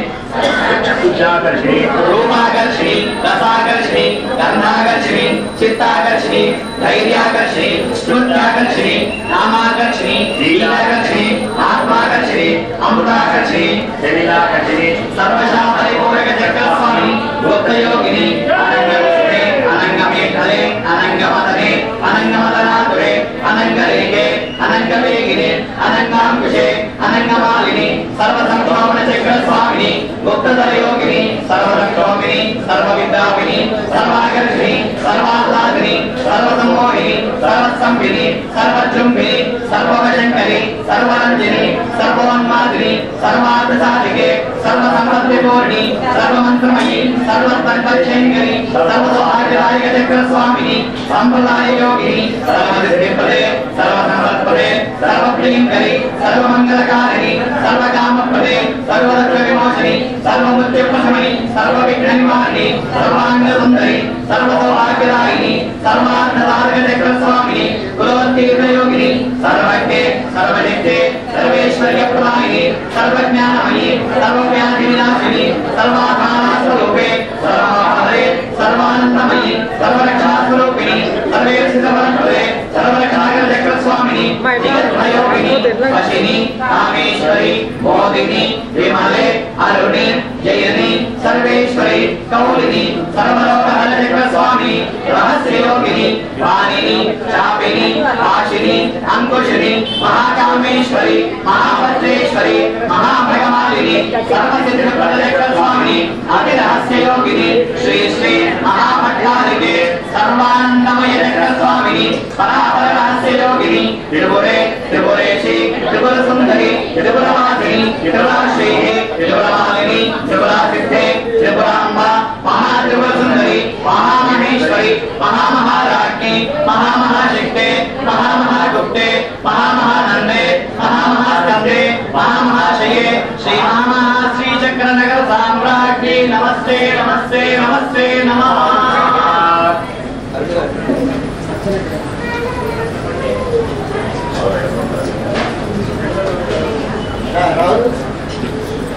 उच्चाकर्षिणी रूपाकर्षिणी रसाकर्षिणी गन्धाकर्षिणी चित्ताकर्षिणी धैर्याकर्षिणी स्मृत्याकर्षिणी नामाकर्षिणी लीलाकर्षिणी आत्माकर्षिणी अमृताकर्षिणी शरीराकर्षिणी सर्वशास्त्रपूरकचक्रस्वामिनी गोप्तयोगिनी अनङ्गरूपे अनङ्गमेखले अनङ्गमदने अनङ्गमदनातुरे अनङ्गरेखे अनङ्गवेगिने अनङ्गाङ्कुशे अनङ्गमालिनी सर्वसंभ्रमणचक्रस्वामिनी गुप्तधरयोगिनी सर्वसंक्षोभिनी सर्वविद्यापिनी सर्वाकर्षिणी सर्वाह्लादिनी सर्वसम्मोहिनी सर्वसंभिनी सर्वजृम्भिनी सर्ववशङ्करी सर्वरञ्जिनी सर्वोन्मादिनी सर्वार्थसाधिके सर्वसम्पद्विपूर्णी सर्वमन्त्रमयी सर्वसर्वशङ्करी सर्वसौभाग्यदायकचक्रस्वामिनी सम्प्रदाययोगिनी सर्वसिद्धिप्रदे सर्वसम्पत्प्रदे सर्वप्रियङ्करी सर्वमङ्गलकारिणी सर्वकामप्रदे सर्वदुःखविमोचनी सर्वमृत्युप्रशमनी सर्वविघ्ननिवारिणी सर्वाङ्गसुन्दरी सर्वसौभाग्यदायिनी सर्वार्थसाधकचक्रस्वामिनी कुलवतीर्णयोगिनी सर्वज्ञे सर्वजित्ते सर्वेश्वर्यप्रदायिनी सर्वज्ञानमयी सर्वव्याधिविनाशिनी सर्वाधारस्वरूपे सर्वमहारे सर्वानन्दमयी सर्वरक्षास्वरूपिणी सर्वेसिद्धवरप्रदे सर्वरक्षाकरचक्रस्वामिनी जगद्भयोगिनी वशिनी कामेश्वरी मोदिनी विमले अरुणी जयनी सर्वेश्वरी कौलिनी सर्वलोकहरचक्रस्वामिनी रहस्ययोगिनी वाणिनी चापिनी आशिनी अंकुशिनी महाकामेश्वरी महाभद्रेश्वरी महाभगमालिनी सर्वसिद्धिप्रदचक्रस्वामिनी अतिरहस्ययोगिनी श्री श्री महाभट्टारिके सर्वानन्दमयचक्रस्वामिनी परापररहस्ययोगिनी त्रिपुरे त्रिपुरेशी त्रिपुरसुन्दरी त्रिपुरवासिनी त्रिपुराश्रीः त्रिपुरमालिनी त्रिपुरासिद्धे त्रिपुराम्बा महात्रिपुरसुन्दरी महामहेश्वरी महामहाराज्ञी महामहाशक्ते महामहागुप्ते महामहानन्दे महामहास्कन्धे महामहाशये श्रीमहाश्रीचक्रनगर साम्राज्ञी नमस्ते नमस्ते नमस्ते नमः।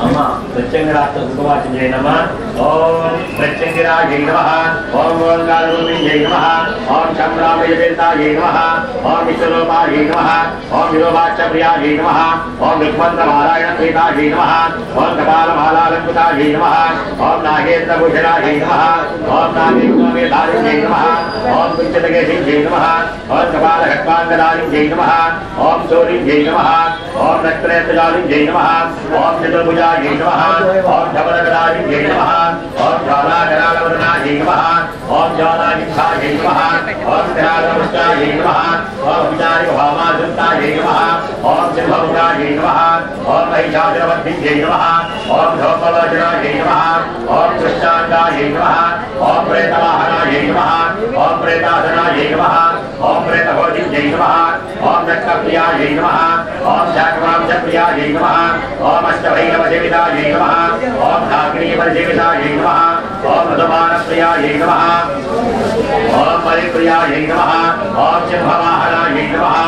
अम्मा प्रत्यंगराज सुखवाचन जय नमः। ओम प्रत्यंगराज नमः। ओम ओंकारूपिण्यै नमः। ओम शम्भ्रामयदेवतायै नमः। ओम विश्वरूपायै नमः। ओम विलोभाक्षप्रियायै नमः। ओम रुक्मन्त्रमारायणप्रीतायै नमः। ओम कपालमालालङ्कृतायै नमः। ओम नागेन्द्रभूषणायै नमः। ओम नागेन्द्रमेधारिण्यै नमः। ओम कुञ्चितकेशिन्यै नमः। ओम कपालखट्वाङ्गदारिण्यै नमः। ओम चोरिण्यै नमः। ओम रक्तनेत्रजालिन्यै नमः। ओम चतुर्भुजायै नमः। ओम धवलगदारिण्यै नमः। ओम ज्वालाकरालवदनायै नमः। ओम ज्वालाजिह्वायै नमः। ओम करालमुष्टायै नमः। ओम विचारिकभामाधृतायै नमः। ओम सिंहमुखायै नमः। ओम महिषासुरमर्दिन्यै नमः। ओम धौपलोचनायै नमः। ओम कृष्णाण्डायै नमः। ओम प्रेतवाहनायै नमः। ओम प्रेतासनायै नमः। ओम प्रेतभोजिन्यै नमः। ओम दक्षप्रियायै नमः। ओम शाकवांशप्रियायै नमः। ओम अष्टभैरवसेवितायै नमः। ओम धाग्नीपरिसेवितायै नमः। ओम रतमानप्रियायै नमः ओम परिप्रियायै नमः ओम सिंहवाहनायै नमः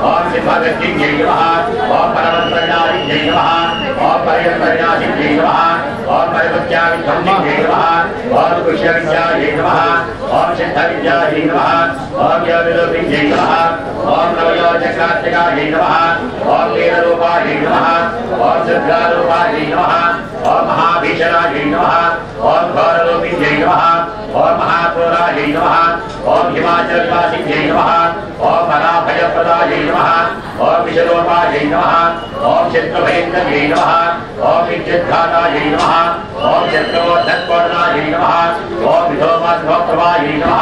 ओम सिंहगतियै नमः ओम परमत्रयायै नमः ओम परियत्रयायै नमः ओम परिपत्याविद्यै नमः ओम कुशविद्यायै नमः ओम सिद्धविद्यायै नमः ओम योगिरूपिण्यै नमः ओम नवयोजकार्तिकायै नमः ओम वीररूपायै नमः ओम दुर्गारूपायै नमः ओम महाभीषणायै नमः ओम घोररूपिण्यै नमः ओम महाक्रूरायै नमः ओम हिमाचलवासिन्यै नमः ओम पराभयप्रदायै नमः ओम विषरूपायै नमः ओम शत्रुभयङ्कर्यै नमः ओम विद्युद्घातायै नमः ओम चक्रवर्धनपूर्णायै नमः ओम विधोमध्वप्रभायै नमः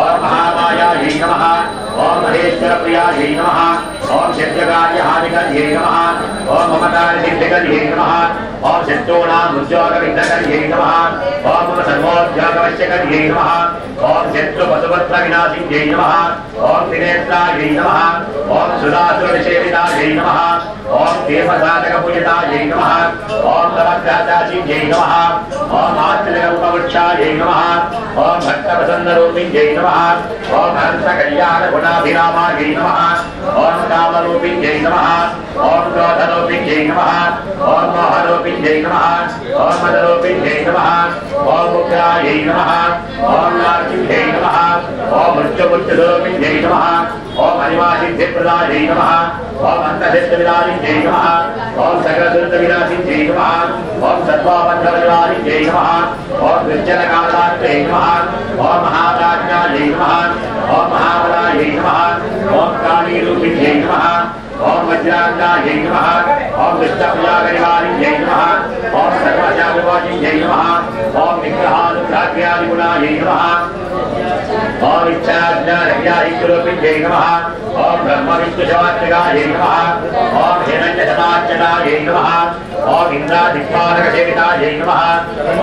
ओम महामायायै नमः ओम महेश्वरप्रियायै नमः ओम शत्रुकार्यहानिकर्यै नमः ओम ममकारसिद्धिकर्यै नमः ओम शत्रूणाम् उद्योगविघ्नकर्यै नमः ओम मम सर्वोद्योगवश्यकर्यै नमः ओम शत्रुपशुपत्रविनाशिन्यै नमः ओम त्रिनेत्रायै नमः ओम सुरासुरनिषेवितायै नमः ओम देवसाधकपूजितायै नमः ओम नवग्रहदासिन्यै नमः ओम आश्चर्यरूपवृक्षायै नमः ओम भक्तप्रसन्नरूपिण्यै नमः ओम हंसकल्याणगुणाभिरामायै नमः ओम कामरूपिण्यै नमः ओम क्रोधरूपिण्यै नमः ओम मोहरूपिण्यै नमः ओम मदरूपिण्यै नमः ओम उग्रायै नमः ओम नारसिंह्यै नमः ओम मृत्युमृत्युरूपिण्यै नमः ओम हरिवासिद्धिप्रदायै नमः ओम अन्तःसिद्धविदारिण्यै नमः ओम सकलदुरितविनाशिन्यै नमः ओम सर्वाबन्धपरिवारिण्यै नमः ओम निर्जनकालात्रे नमः ओम महाप्राज्ञायै नमः ओम महाबलायै नमः ओम कालीरूपिण्यै नमः ओम वज्राङ्गायै नमः ओम दुष्टप्रियागरिवारिण्यै नमः ओम सर्वशाभिवाचिन्यै नमः ओम विग्रहानुग्राह्यादिगुणायै नमः ओम इच्छाज्ञानज्ञानिरूपिण्यै नमः ओम ब्रह्मविष्णुशवात्मिकायै नमः ओम हिरण्यशताच्युतायै नमः ओम इन्द्रादिक्पालकसेवितायै नमः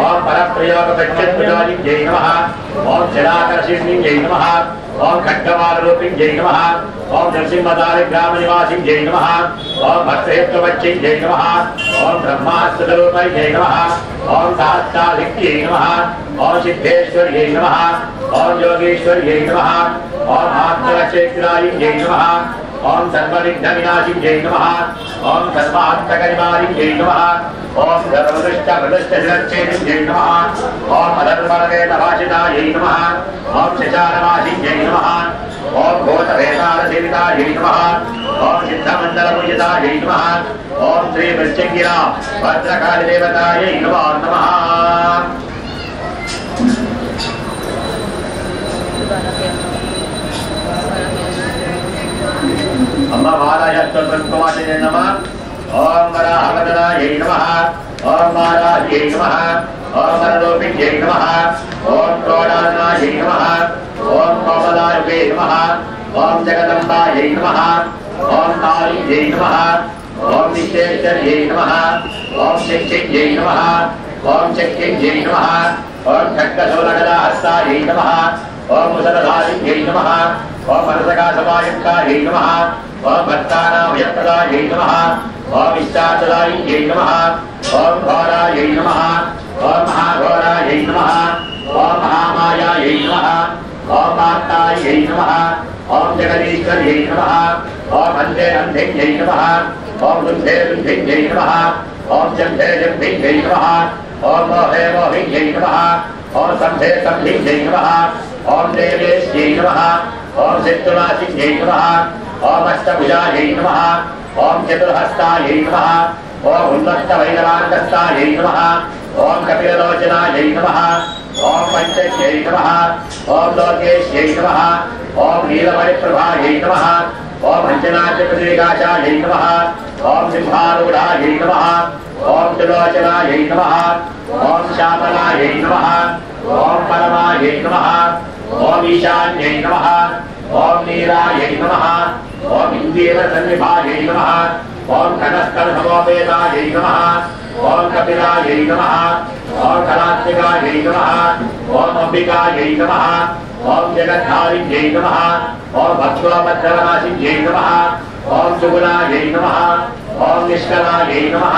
ओम परप्रयोगप्रत्यत्पुजालिन्यै नमः ओम जलाकर्षिण्यै नमः ओम खड्गमालरूपिण्यै नमः ओम नरसिंहदारिग्रामनिवासिन्यै नमः ओम भक्तहेत्ववच्चिन्यै नमः ओम ब्रह्मास्त्ररूपैयै नमः ओम सहस्राधिक्यै नमः ओम सिद्धेश्वर्यै नमः ओम योगेश्वर्यै नमः ओम आत्मरक्षेत्रायै नमः ओम सर्वविघ्नविनाशिन्यै नमः ओम सर्वार्थकनिवारिण्यै नमः ओम सर्वदुष्टप्रदुष्टशिरच्छेदिन्यै नमः ओम अधर्मणवेदभाषितायै नमः ओम शशानवासिन्यै नमः ओम भूतवेतालसेवितायै नमः ओम सिद्धमण्डलपूजितायै नमः ओम श्रीवृश्चिङ्गिरा भद्रकालिदेवतायै नमो नमः अम्मा महाराजस्तोत्रकुमारै नमः ओम वराहवदनायै नमः ओम महाराज्यै नमः ओम वररूपिण्यै नमः ओम क्रोडानायै नमः ओम कोमलायुगे नमः ओम जगदम्बायै नमः ओम कालिन्यै नमः ओम विश्वेश्वर्यै नमः ओम शिक्षिण्यै नमः ओम चक्रिण्यै नमः ओम खड्गशूलगदाहस्तायै नमः ओम मुसलधारिण्यै नमः ओम मनसकासमायुक्तायै नमः ओम भक्तानाभयप्रदायै नमः ओम इष्टाचलायै नमः ओम घोरायै नमः ओम महाघोरायै नमः ओम महामायायै नमः ओम मातायै नमः ओम जगदीश्वर्यै नमः ओम अन्धे अन्धिन्यै नमः ओम दुग्धे दुग्धिन्यै नमः ओम जम्भे जम्भिन्यै नमः ओम मोहे मोहिन्यै नमः ओम सम्भे सम्भिन्यै नमः ओम देवेश्यै नमः ओम सिद्धनाशिन्यै नमः ओम अष्टभुजायै नमः ओम चतुर्हस्तायै नमः ओम उन्मत्तभैरवान्तस्तायै नमः ओम कपिललोचनायै नमः ओम पंचज्ञै नमः ओम लोकेश्यै नमः ओम नीलमणिप्रभायै नमः ओम अंजनाचक्रनिकाशायै नमः ओम सिंहारूढायै नमः ओम त्रिलोचनायै नमः ओम श्यामलायै नमः ओम परमायै नमः ओम ईशान्यै नमः ओम नीलायै नमः ओम इन्दीवरसन्निभायै नमः ओम कनस्तनसमोपेतायै नमः ओम कपिलायै नमः ओम कलात्मिकायै नमः ओम अंबिकायै नमः ओम जगद्धारिण्यै नमः ओम भक्तोपद्रवनाशिन्यै नमः ओम सुगुणायै नमः ओम निष्कलायै नमः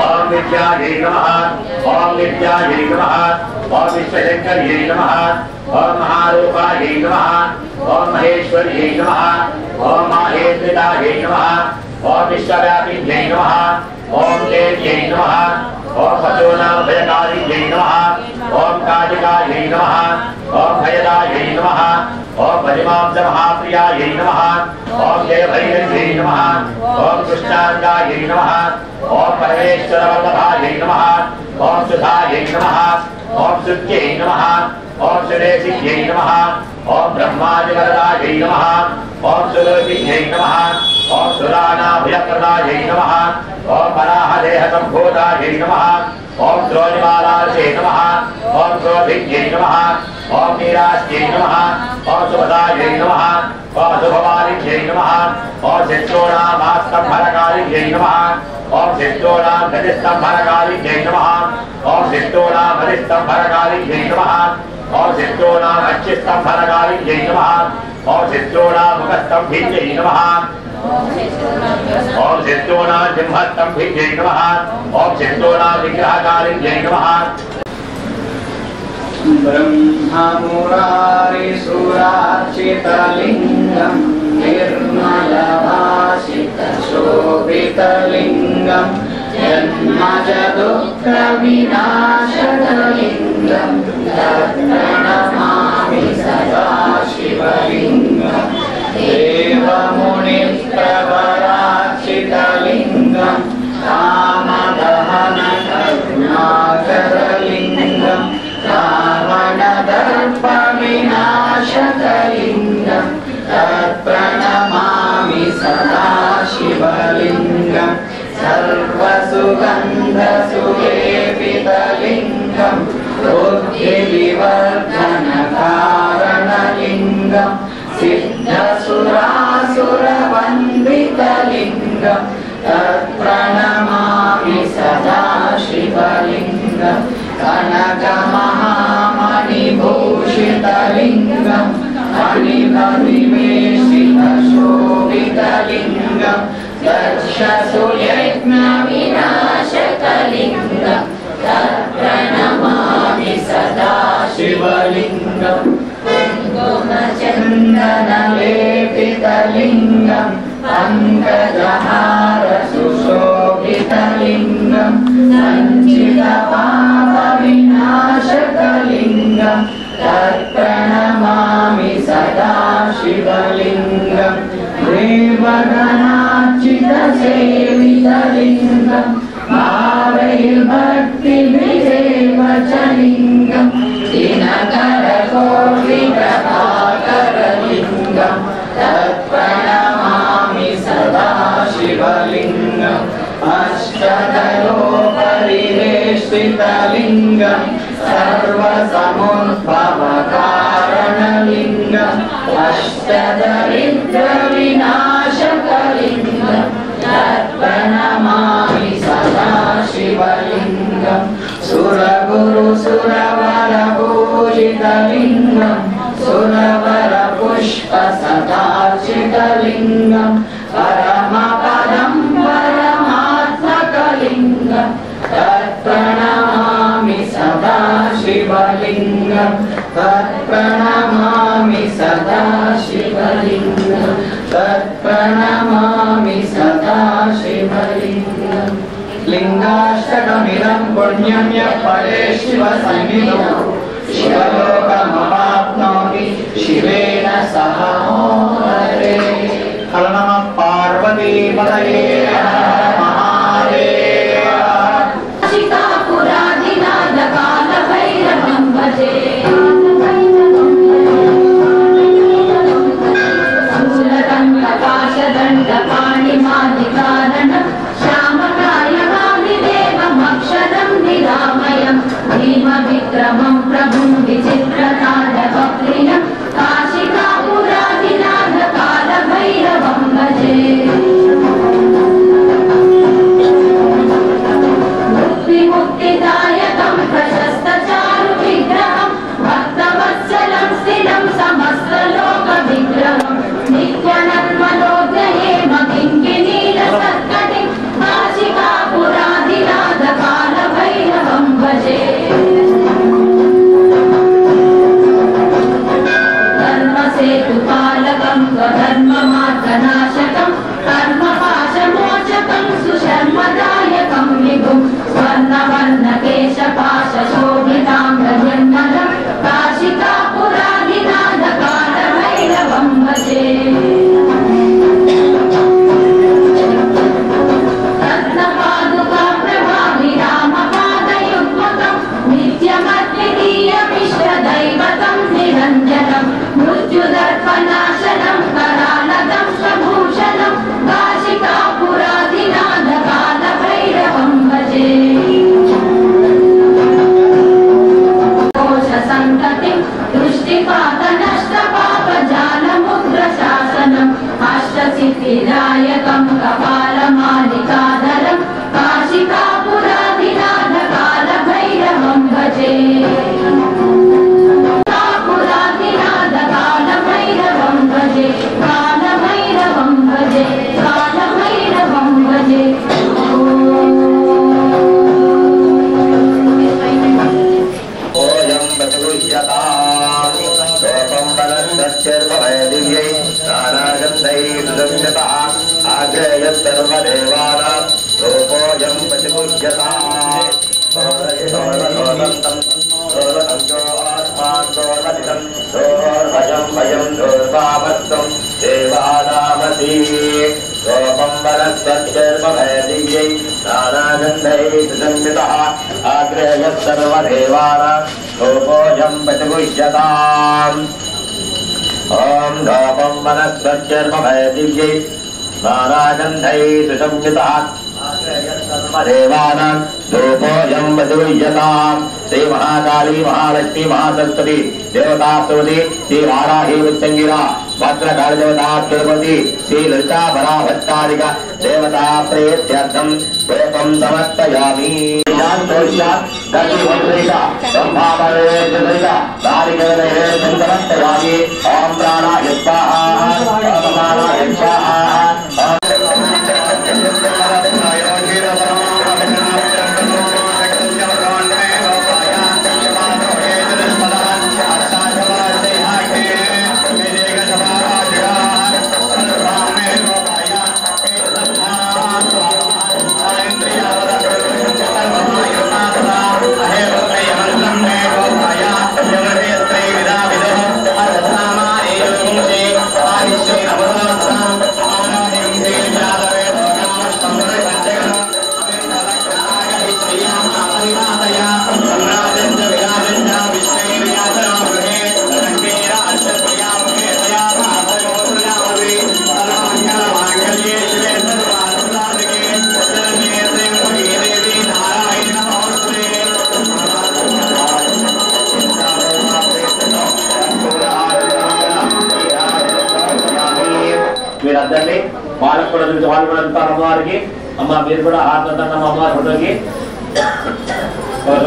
ओम विद्यायै नमः ओम विद्यायै नमः ओम विश्वशंकर्यै नमः ओम महारूपायै नमः ओम महेश्वर्यै नमः ओम माहेन्द्रितायै नमः ओम विश्वव्यापिन्यै नमः ओम देव्यै नमः ओम पशूनां भयकारिण्यै नमः ओम कालिकायै नमः ओम भयदायै नमः ओम भजमांसमहाप्रियायै नमः ओम जयभैरव्यै नमः ओम कृष्णांगायै नमः ओम परमेश्वरवल्लभायै नमः ओम सुधायै नमः ओम सुत्यै नमः ओम सुरेशियै नमः ओम ब्रह्मादिवरदायै नमः ओम सुलोकिन्यै नमः ओम सुराणाभयप्रदायै नमः ओम वराहदेहसम्भूतायै नमः ओम द्रोणिमालायै नमः ओम क्रोधिन्यै नमः ओम नीरास्यै नमः ओम सुभदायै नमः ओम शुभमालिन्यै नमः ओम शत्रूणामास्तम्भरकालिन्यै नमः ओम शत्रूणां गतिस्तम्भरकालिन्यै नमः ओम शत्रूणां हरिस्तम्भरकालिन्यै नमः ओम शत्रूणां अक्षिस्तम्भरकालिन्यै नमः ओम शत्रूणां मुखस्तम्भिन्यै नमः ओम शत्रूणां जिह्वस्तम्भिन्यै नमः ओम शत्रूणां विग्रहकालिन्यै नमः ब्रह्ममुरारिसुरार्चितलिङ्गं निर्मलभासितशोभितलिङ्गं जन्मजदुःखविनाशकलिङ्गं तत्प्रणमामि सदा शिवलिङ्गं देवमुनिप्रवरार्चितलिङ्गं कामदहनकरुणाकरलिङ्गं रावणदर्पविनाशकलिङ्गं तत्प्रणमामि सदा शिवलिङ्गं सर्वसुगन्धसुलेपितलिङ्गं बुद्धिविवर्धनकारणलिङ्गं सिद्धसुरासुरवन्दितलिङ्गं तत्प्रणमामि सदा शिवलिङ्गं कनकमहामणिभूषितलिङ्गं मणिमणिमेषितशोभितलिङ्गं दक्षसुयज्ञविनाशकलिङ्गं तत्प्रणमामि सदा शिवलिङ्गं कुङ्कुमचन्दनलेपितलिङ्गं पङ्कजहारसुशोभितलिङ्गं सञ्चितपापविनाशकलिङ्गं तत्प्रणमामि सदा शिवलिङ्गं देवगणार्चितसेवितलिङ्गं भावैर्भक्तिभिरेव च लिङ्गं दिनकरकोटिप्रभाकरलिङ्गं तत्प्रणमामि सदा शिवलिङ्गम् अष्टदलोपरिवेष्टितलिङ्गं सर्वसमुद्भवकारणलिङ्गं अष्टदरिद्रविनाशकलिङ्गं तत्प्रणमामि सदा शिवलिङ्गं सुरगुरुसुरवरपूजितलिङ्गं सुरवरपुष्पसदार्चितलिङ्गं परमपदं परमात्मकलिङ्गं तत्प्रणमामि सदा शिवलिङ्गं तत्प्रणमामि सदा शिवलिङ्गं तत्प्रणमामि सदा शिवलिङ्गं लिङ्गाष्टकमिदं पुण्यं यः परे शिवसन्निधौ शिवलोकमवाप्नोति शिवेन सह हरे हर नमः पार्वतीपतये महादेव शिकापुरादिनादकालभैरवं भजे शूलदण्डपाशदण्डपाणिमादिकारणं श्यामकायवादिदेवमक्षरं निरामयं भीमविक्रमं प्रभुं विचित्रताडवक्लिनं काशिकापुरादिनादकालभैरवं भजे धर्मदायकं विभुं स्वर्णवर्णकेशपाशशोभिताम्रजन्मलं काशिकापुरादिनाथकालभैरवं भजे रत्नपादुकाप्रभावि रामपादयुग्मकं नित्यमद्वितीयमिष्टदैवतं निरञ्जनं मृत्युदर्पनाशनं करालदं स्वभूषणं काशिकापुरादिनाथकालभैरवं भजे कोशसन्ततिं दृष्टिपातनष्टपापजालमुग्रशासनम् अष्टसिद्धिदायकं कपालमालिकाधरं काशिकापुरादिनाथकालभैरवं भजे कालभैरवं भजे कालभैरवं भजे कालभैरवं भजे ओयं बतुष्यतां लोकं बलश्चर्वैदिव्यै नानागन्धैर्दृश्यतः आग्रेयत्सर्वदेवानां लोकोऽयं बतुष्यतां भयं दुर्वामस्तं देवानामसि लोकं बलश्चर्वैदिव्यै नानागन्धैर्दृश्यतः आग्रेयत्सर्वदेवानां लोकोऽयं बतुष्यताम् ॐ धूपं वनस्पत्यर्मभयदिव्यै नानागन्धैः सुसंयुतः सर्वदेवानां धूपोऽयं वसूयताम् श्री महाकाली महालक्ष्मी महासरस्वती देवता स्तुति श्री वाराही उच्चंगिरा भद्रकालदेवता तिरुपति श्री ललिता भराभट्टारिक देवता प्रेत्यर्थं धूपं समर्पयामि समर्पयामि ओम प्राणाय स्वाहा ओम प्राणाय स्वाहा మీరందరినీ వాళ్ళకు కూడా చూసి వాళ్ళు కూడా వెళ్తారు అమ్మవారికి. అమ్మ మీరు కూడా ఆత్మతంగా అమ్మవారి ఫోటోకి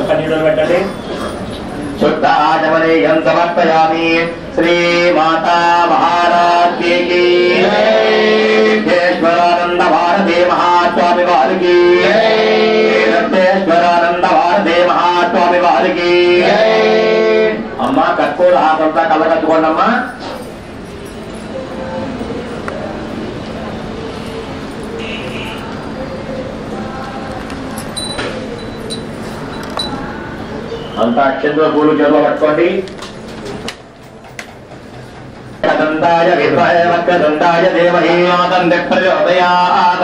కన్నీళ్ళు పెట్టండి. శుద్ధాచమనీయం సమర్పయామి. శ్రీ మాతా మహారాజ్ఞి కీ విఘ్నేశ్వరానంద భారతే మహాస్వామి వారికి, విఘ్నేశ్వరానంద భారతే మహాస్వామి వారికి. అమ్మ కట్టుకోడు ఆత్మంతా కళ్ళ కట్టుకోండి అమ్మా. అంతా అక్షంతో పూలు చెరువు పట్టుకోండి. దండాయ విద్మహే వక్రదండాయ ధీమహి ప్రచోదయాత్.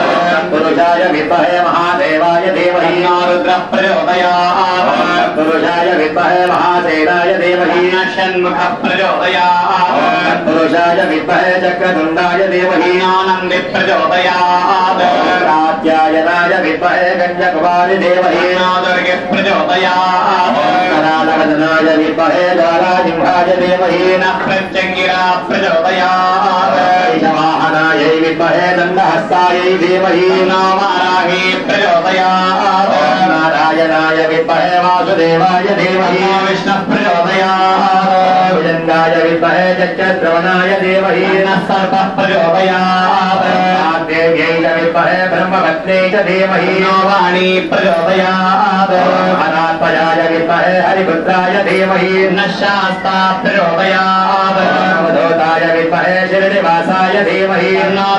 పురుషాయ విద్మహే మహాదేవాయ ధీమహి రుద్ర ప్రచోదయాత్. పురుషాయ విద్మహే మహాసేనాయ ధీమహి షణ్ముఖ ప్రచోదయాత్. పురుషాయ విద్మహే చక్రతుండాయ ధీమహి ఆనంది ప్రచోదయాత్. కాత్యాయనాయ విద్మహే కన్యాకుమారి ధీమహి దుర్గే ప్రచోదయాత్. కరాళవదనాయ విద్మహే జ్వాలాజింహాయ ధీమహి ప్రత్యంగిరా ప్రచోదయాత్. వాహనాయై విద్మహే దండహస్తాయై ధీమహి వారాహి ప్రచోదయాత్. నారాయణాయ విద్మహే వాసుదేవాయ ధీమహి విష్ణు ప్రచోదయాత్. భుజంగాయ విద్మహే చక్రశ్రవణాయ ధీమహి సర్ప ప్రచోదయాత్. దేవ్యై చ విద్మహే బ్రహ్మపత్న్యై చ ధీమహి వాణి ప్రచోదయాత్. అనాత్మజాయ విద్మహే హరిపుత్రాయ ధీమహి శాస్తా ప్రచోదయాత్. అవధూతాయ విద్మహే శిరినివాసాయ ధీమహి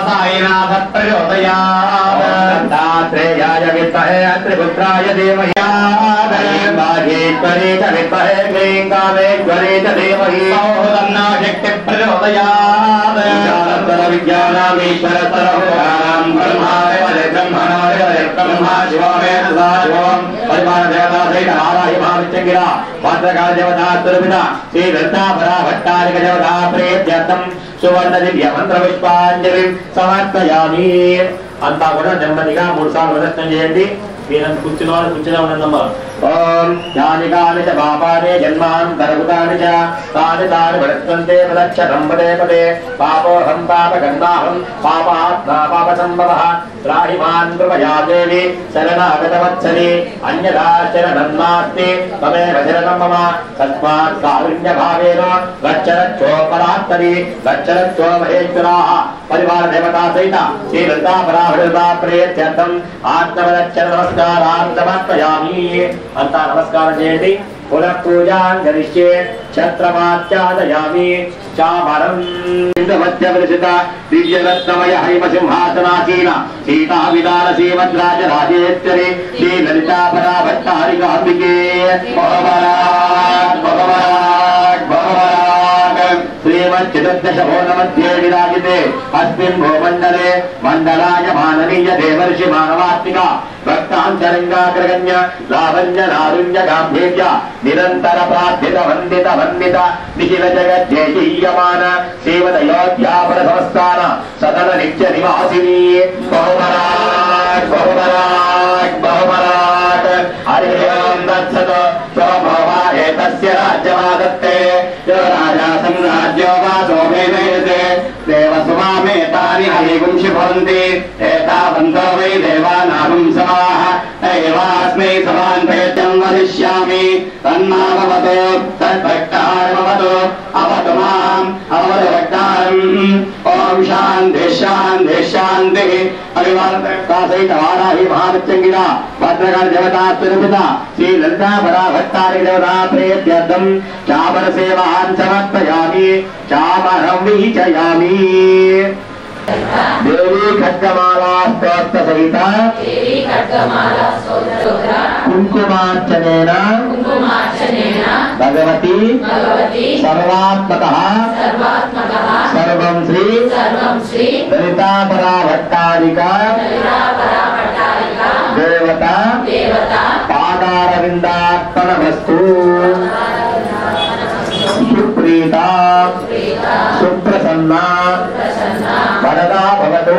సాయినాథ ప్రచోదయాత్. दत्तात्रेयाय विद्महे त्रिपुत्राय धीमहि माहेश्वरी च विद्महे क्लीं कामेश्वरी च धीमहि तन्नो शक्तिः प्रचोदयात् विज्ञानामीश्वर सर्वभूतानां ब्रह्माय ब्रह्मा शिवो मे सदा शिवं परिमाण देवता सहित आराहि महाविचंगिरा भद्रकाल देवता तुर्भिता श्री दत्तापरा भट्टारिक देवता प्रेत्यर्थं सुवर्ण दिव्य मंत्र पुष्पांजलि समर्पयामि अंता కూడా నెమ్మదిగా 3 సార్లు ప్రదక్షిణ చేయండి మీరంతా కూర్చునే ఉండండమ్మా ఓం జ్ఞానికాని చ పాపాని జన్మాంతరభూతాని చ తాని తాని ప్రదక్షిణంతే ప్రదక్షిణం పదే పదే పాపోహం పాపగన్నాహం పాపాత్మా పాపసంభవః త్రాహిమాన్ కృపయా దేవి శరణాగతవత్సలి అన్యథా శరణం నాస్తి తమేవ శరణం మమ తస్మాత్ కారుణ్య భావేన రక్షరక్షోపరాత్తరి రక్షరక్షో మహేశ్వరాः పరివార దేవతా సహిత శ్రీ లలితాపరాభృతా ప్రేత్యర్థం ఆత్మరక్షణ నమస్కారాన్ సమర్పయామి అంతా నమస్కారం చేయండి పునః పూజాం కరిష్యే ఛత్రమాచ్ఛాదయామి చామరం ఇంద్రమధ్యవృషిత దివ్యరత్నమయ హైమ సింహాసనాసీన సీతా విదాన శ్రీమద్రాజ రాజేశ్వరి శ్రీ లలితాపరా భట్టారికాంబికే భగవరాట్ భగవరాట్ భగవరాట్ శ్రీమచ్చతుర్దశ భువనमध्ये విరాజితే అస్మిన్ భూమండలే మండలాయ మాననీయ దేవర్షి మానవాత్మిక భక్తాంతరంగాగ్రగణ్య లావణ్య నారుణ్య గాంభీర్య నిరంతర ప్రార్థిత వందిత వందిత నిఖిల జగజ్జేయమాన శ్రీమదయోధ్యాపర సంస్థాన సదన నిత్య నివాసిని బహుమరాట్ బహుమరాట్ బహుమరాట్ హరి ఓం తత్సత్ స్వభావా ఏతస్య రాజ్యమాదత్తే యో రాజా సంరాజ్యో వాసో మేనయతే దేవసుమామేతాని హరిగుంషి భవంతి ఏతావంతో వై దేవానాగం సమాః ఏవాస్మై సమాన్పేత్యం వదిష్యామి తన్మావవతు తద్భక్తారమవతు అవతు మాం అవతు భక్తారం ఓం శాంతి శాంతి శాంతి పరివారతా సహిత వారాహి మహావిచంగిరా భద్రకాళ దేవతా తిరుపత శ్రీ లలితాపరా భట్టారి దేవతా ప్రేత్యర్థం చామర సేవాన్ సమర్పయామి చామరం విచయామి देवी खड्गमाला स्तोत्र सहित कुंकुमार्चनेन भगवती सर्वात्मकः सर्वं श्री ललितापरा भट्टारिका देवता पादारविन्दार्पणमस्तु सुप्रीता सुप्रसन्ना वरदा भवतु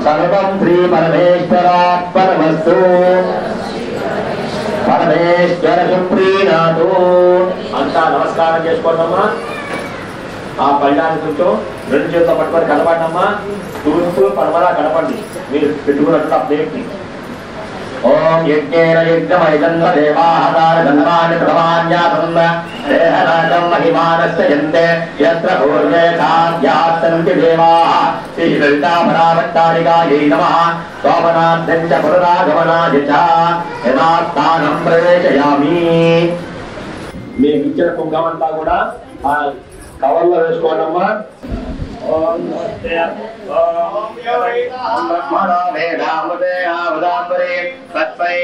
सर्वं श्री परमेश्वरार्पणमस्तु परमेश्वर सुप्रीणातु अंता नमस्कार చేసుకోండమ్మా ఆ పళ్ళాన్ని కొంచెం రెండు చేతులతో పట్టుకొని కనపడమ్మా తూర్పు పడమర కనపడండి మీరు పెట్టుకున్నట్టు ఆ ప్లేట్ని ఓం యజ్ఞేన యజ్ఞమయజన్మ దేవాహతార జన్మాని ప్రమాణ్యాసం దేహరాజం మహిమానస్య యంతే యత్ర పూర్వే సాధ్యాస్సంతి దేవాః శ్రీ లలితాపరా భట్టారికాయై నమః సోమనాథం చ పునరాగమనాయ చ యథాస్థానం ప్రవేశయామి మీకు ఇచ్చిన కుంకుమంతా కూడా ఆ కవర్లో వేసుకోండమ్మా ఓం నమస్తే ఓం బ్రహ్మణో మేధామృతే ఆవదాంబరే తత్పై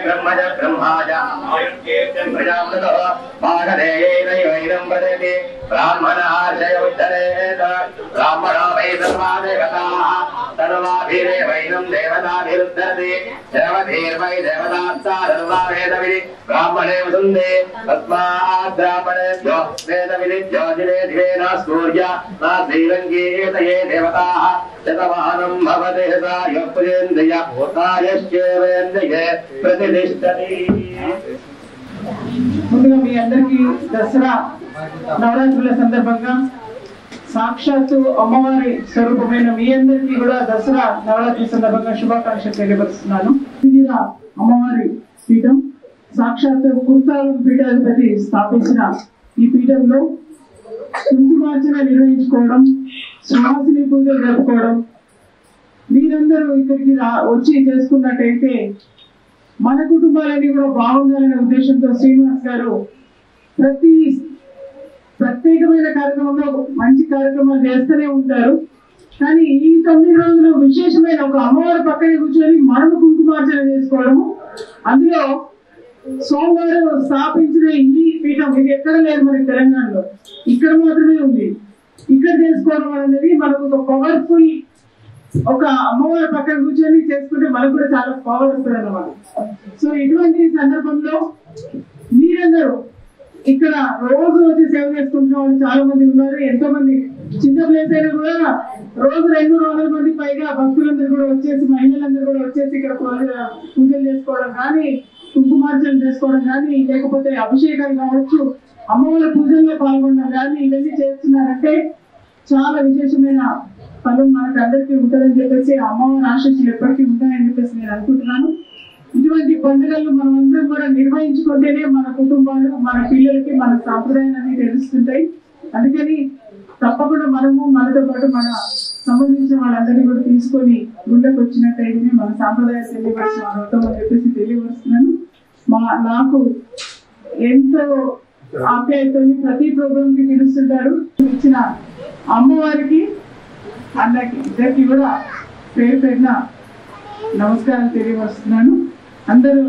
బ్రహ్మజ బ్రహ్మాజ ఆయుర్కేతం ప్రజామృతో భాగదేయైనైనం ప్రదేతి బ్రాహ్మణార్షయ ఉద్ధరేత బ్రాహ్మణో వై సర్వాదేవతాః సర్వాభిరేవైనం దేవతాభిరుద్ధరతి దేవధీర్వై దేవతాత్తా సర్వావేదవిధి బ్రాహ్మణే వసుందే తస్మాత్ బ్రాహ్మణేభ్యో వేదవిధి జ్యోతిరే దివేన సూర్య నా శ్రీరంగీతయే దేవతాః శతమానం భవతే సాయుఃపుజేంద్రియ కాయశ్చేవేంద్రియే ప్రతిష్ఠతి. ముందుగా మీ అందరికీ దసరా నవరాత్రుల సందర్భంగా సాక్షాత్తు అమ్మవారి స్వరూపమైన మీ అందరికీ కూడా దసరా నవరాత్రి సందర్భంగా శుభాకాంక్షలు తెలియపరుస్తున్నాను. ఇది అమ్మవారి పీఠం, సాక్షాత్తు కుర్తాలం పీఠాధిపతి స్థాపించిన ఈ పీఠంలో కుంకుమార్చన నిర్వహించుకోవడం, సుహాసిని పూజలు జరుపుకోవడం, మీరందరూ ఇక్కడికి వచ్చి చేసుకున్నట్టయితే మన కుటుంబాలన్నీ కూడా బాగుండాలనే ఉద్దేశంతో శ్రీనివాస్ గారు ప్రతి ప్రత్యేకమైన కార్యక్రమంలో మంచి కార్యక్రమాలు చేస్తూనే ఉంటారు. కానీ ఈ 9 రోజులు విశేషమైన ఒక అమ్మవారి పక్కన కూర్చొని మనము కుంకుమార్చన చేసుకోవడము, అందులో సోమవారం స్థాపించిన ఈ పీఠం ఇది ఎక్కడ లేదు మనకి తెలంగాణలో, ఇక్కడ మాత్రమే ఉంది. ఇక్కడ చేసుకోవడం అనేది మనకు ఒక పవర్ఫుల్, ఒక అమ్మవారి పక్కన కూర్చొని చేసుకుంటే మనకు కూడా చాలా పవర్ వస్తుంది అన్నమాట. సో ఇటువంటి సందర్భంలో మీరందరూ ఇక్కడ రోజు వచ్చి సేవ చేసుకుంటున్న వాళ్ళు చాలా మంది ఉన్నారు. ఎంతో మంది చిన్న ప్లేస్ అయినా కూడా రోజు 200 మంది పైగా భక్తులందరూ కూడా వచ్చేసి, మహిళలందరూ కూడా వచ్చేసి ఇక్కడ పూజలు చేసుకోవడం కానీ, కుంకుమార్చన చేసుకోవడం కానీ, లేకపోతే అభిషేకాలు కావచ్చు, అమ్మవారి పూజల్లో పాల్గొనడం కానీ ఇవన్నీ చేస్తున్నారంటే చాలా విశేషమైన ఫలం మనకు అందరికీ ఉంటుందని చెప్పేసి, అమ్మవారి ఆశీస్సులు ఎప్పటికీ ఉంటాయని చెప్పేసి నేను అనుకుంటున్నాను. ఇటువంటి పండుగలు మనం అందరం కూడా నిర్వహించుకుంటేనే మన కుటుంబాలు, మన పిల్లలకి మన సాంప్రదాయాలన్నీ తెలుస్తుంటాయి. అందుకని తప్పకుండా మనము మనతో పాటు మన సంబంధించిన వాళ్ళందరినీ కూడా తీసుకొని గుళ్ళకి వచ్చినట్టయితేనే మన సాంప్రదాయాలు తెలియవలసిన అవుతాం అని చెప్పేసి తెలియవరుస్తున్నాను. నాకు ఎంతో ఆప్యాయతని ప్రతి ప్రోగ్రామ్ కి పిలుస్తుంటారు. ఇచ్చిన అమ్మవారికి అన్నకి ఇద్దరికి కూడా పేరు పెట్టిన నమస్కారం తెలియవరుస్తున్నాను. అందరూ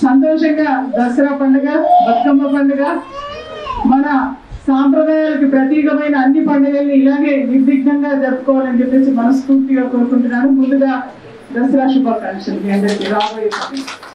సంతోషంగా దసరా పండుగ, బతుకమ్మ పండుగ, మన సాంప్రదాయాలకు ప్రతీకమైన అన్ని పండుగల్ని ఇలాగే నిర్విఘ్నంగా జరుపుకోవాలని చెప్పేసి మనస్ఫూర్తిగా కోరుకుంటున్నాను. ముందుగా దసరా శుభాకాంక్షలు మీ అందరికీ రాబోయే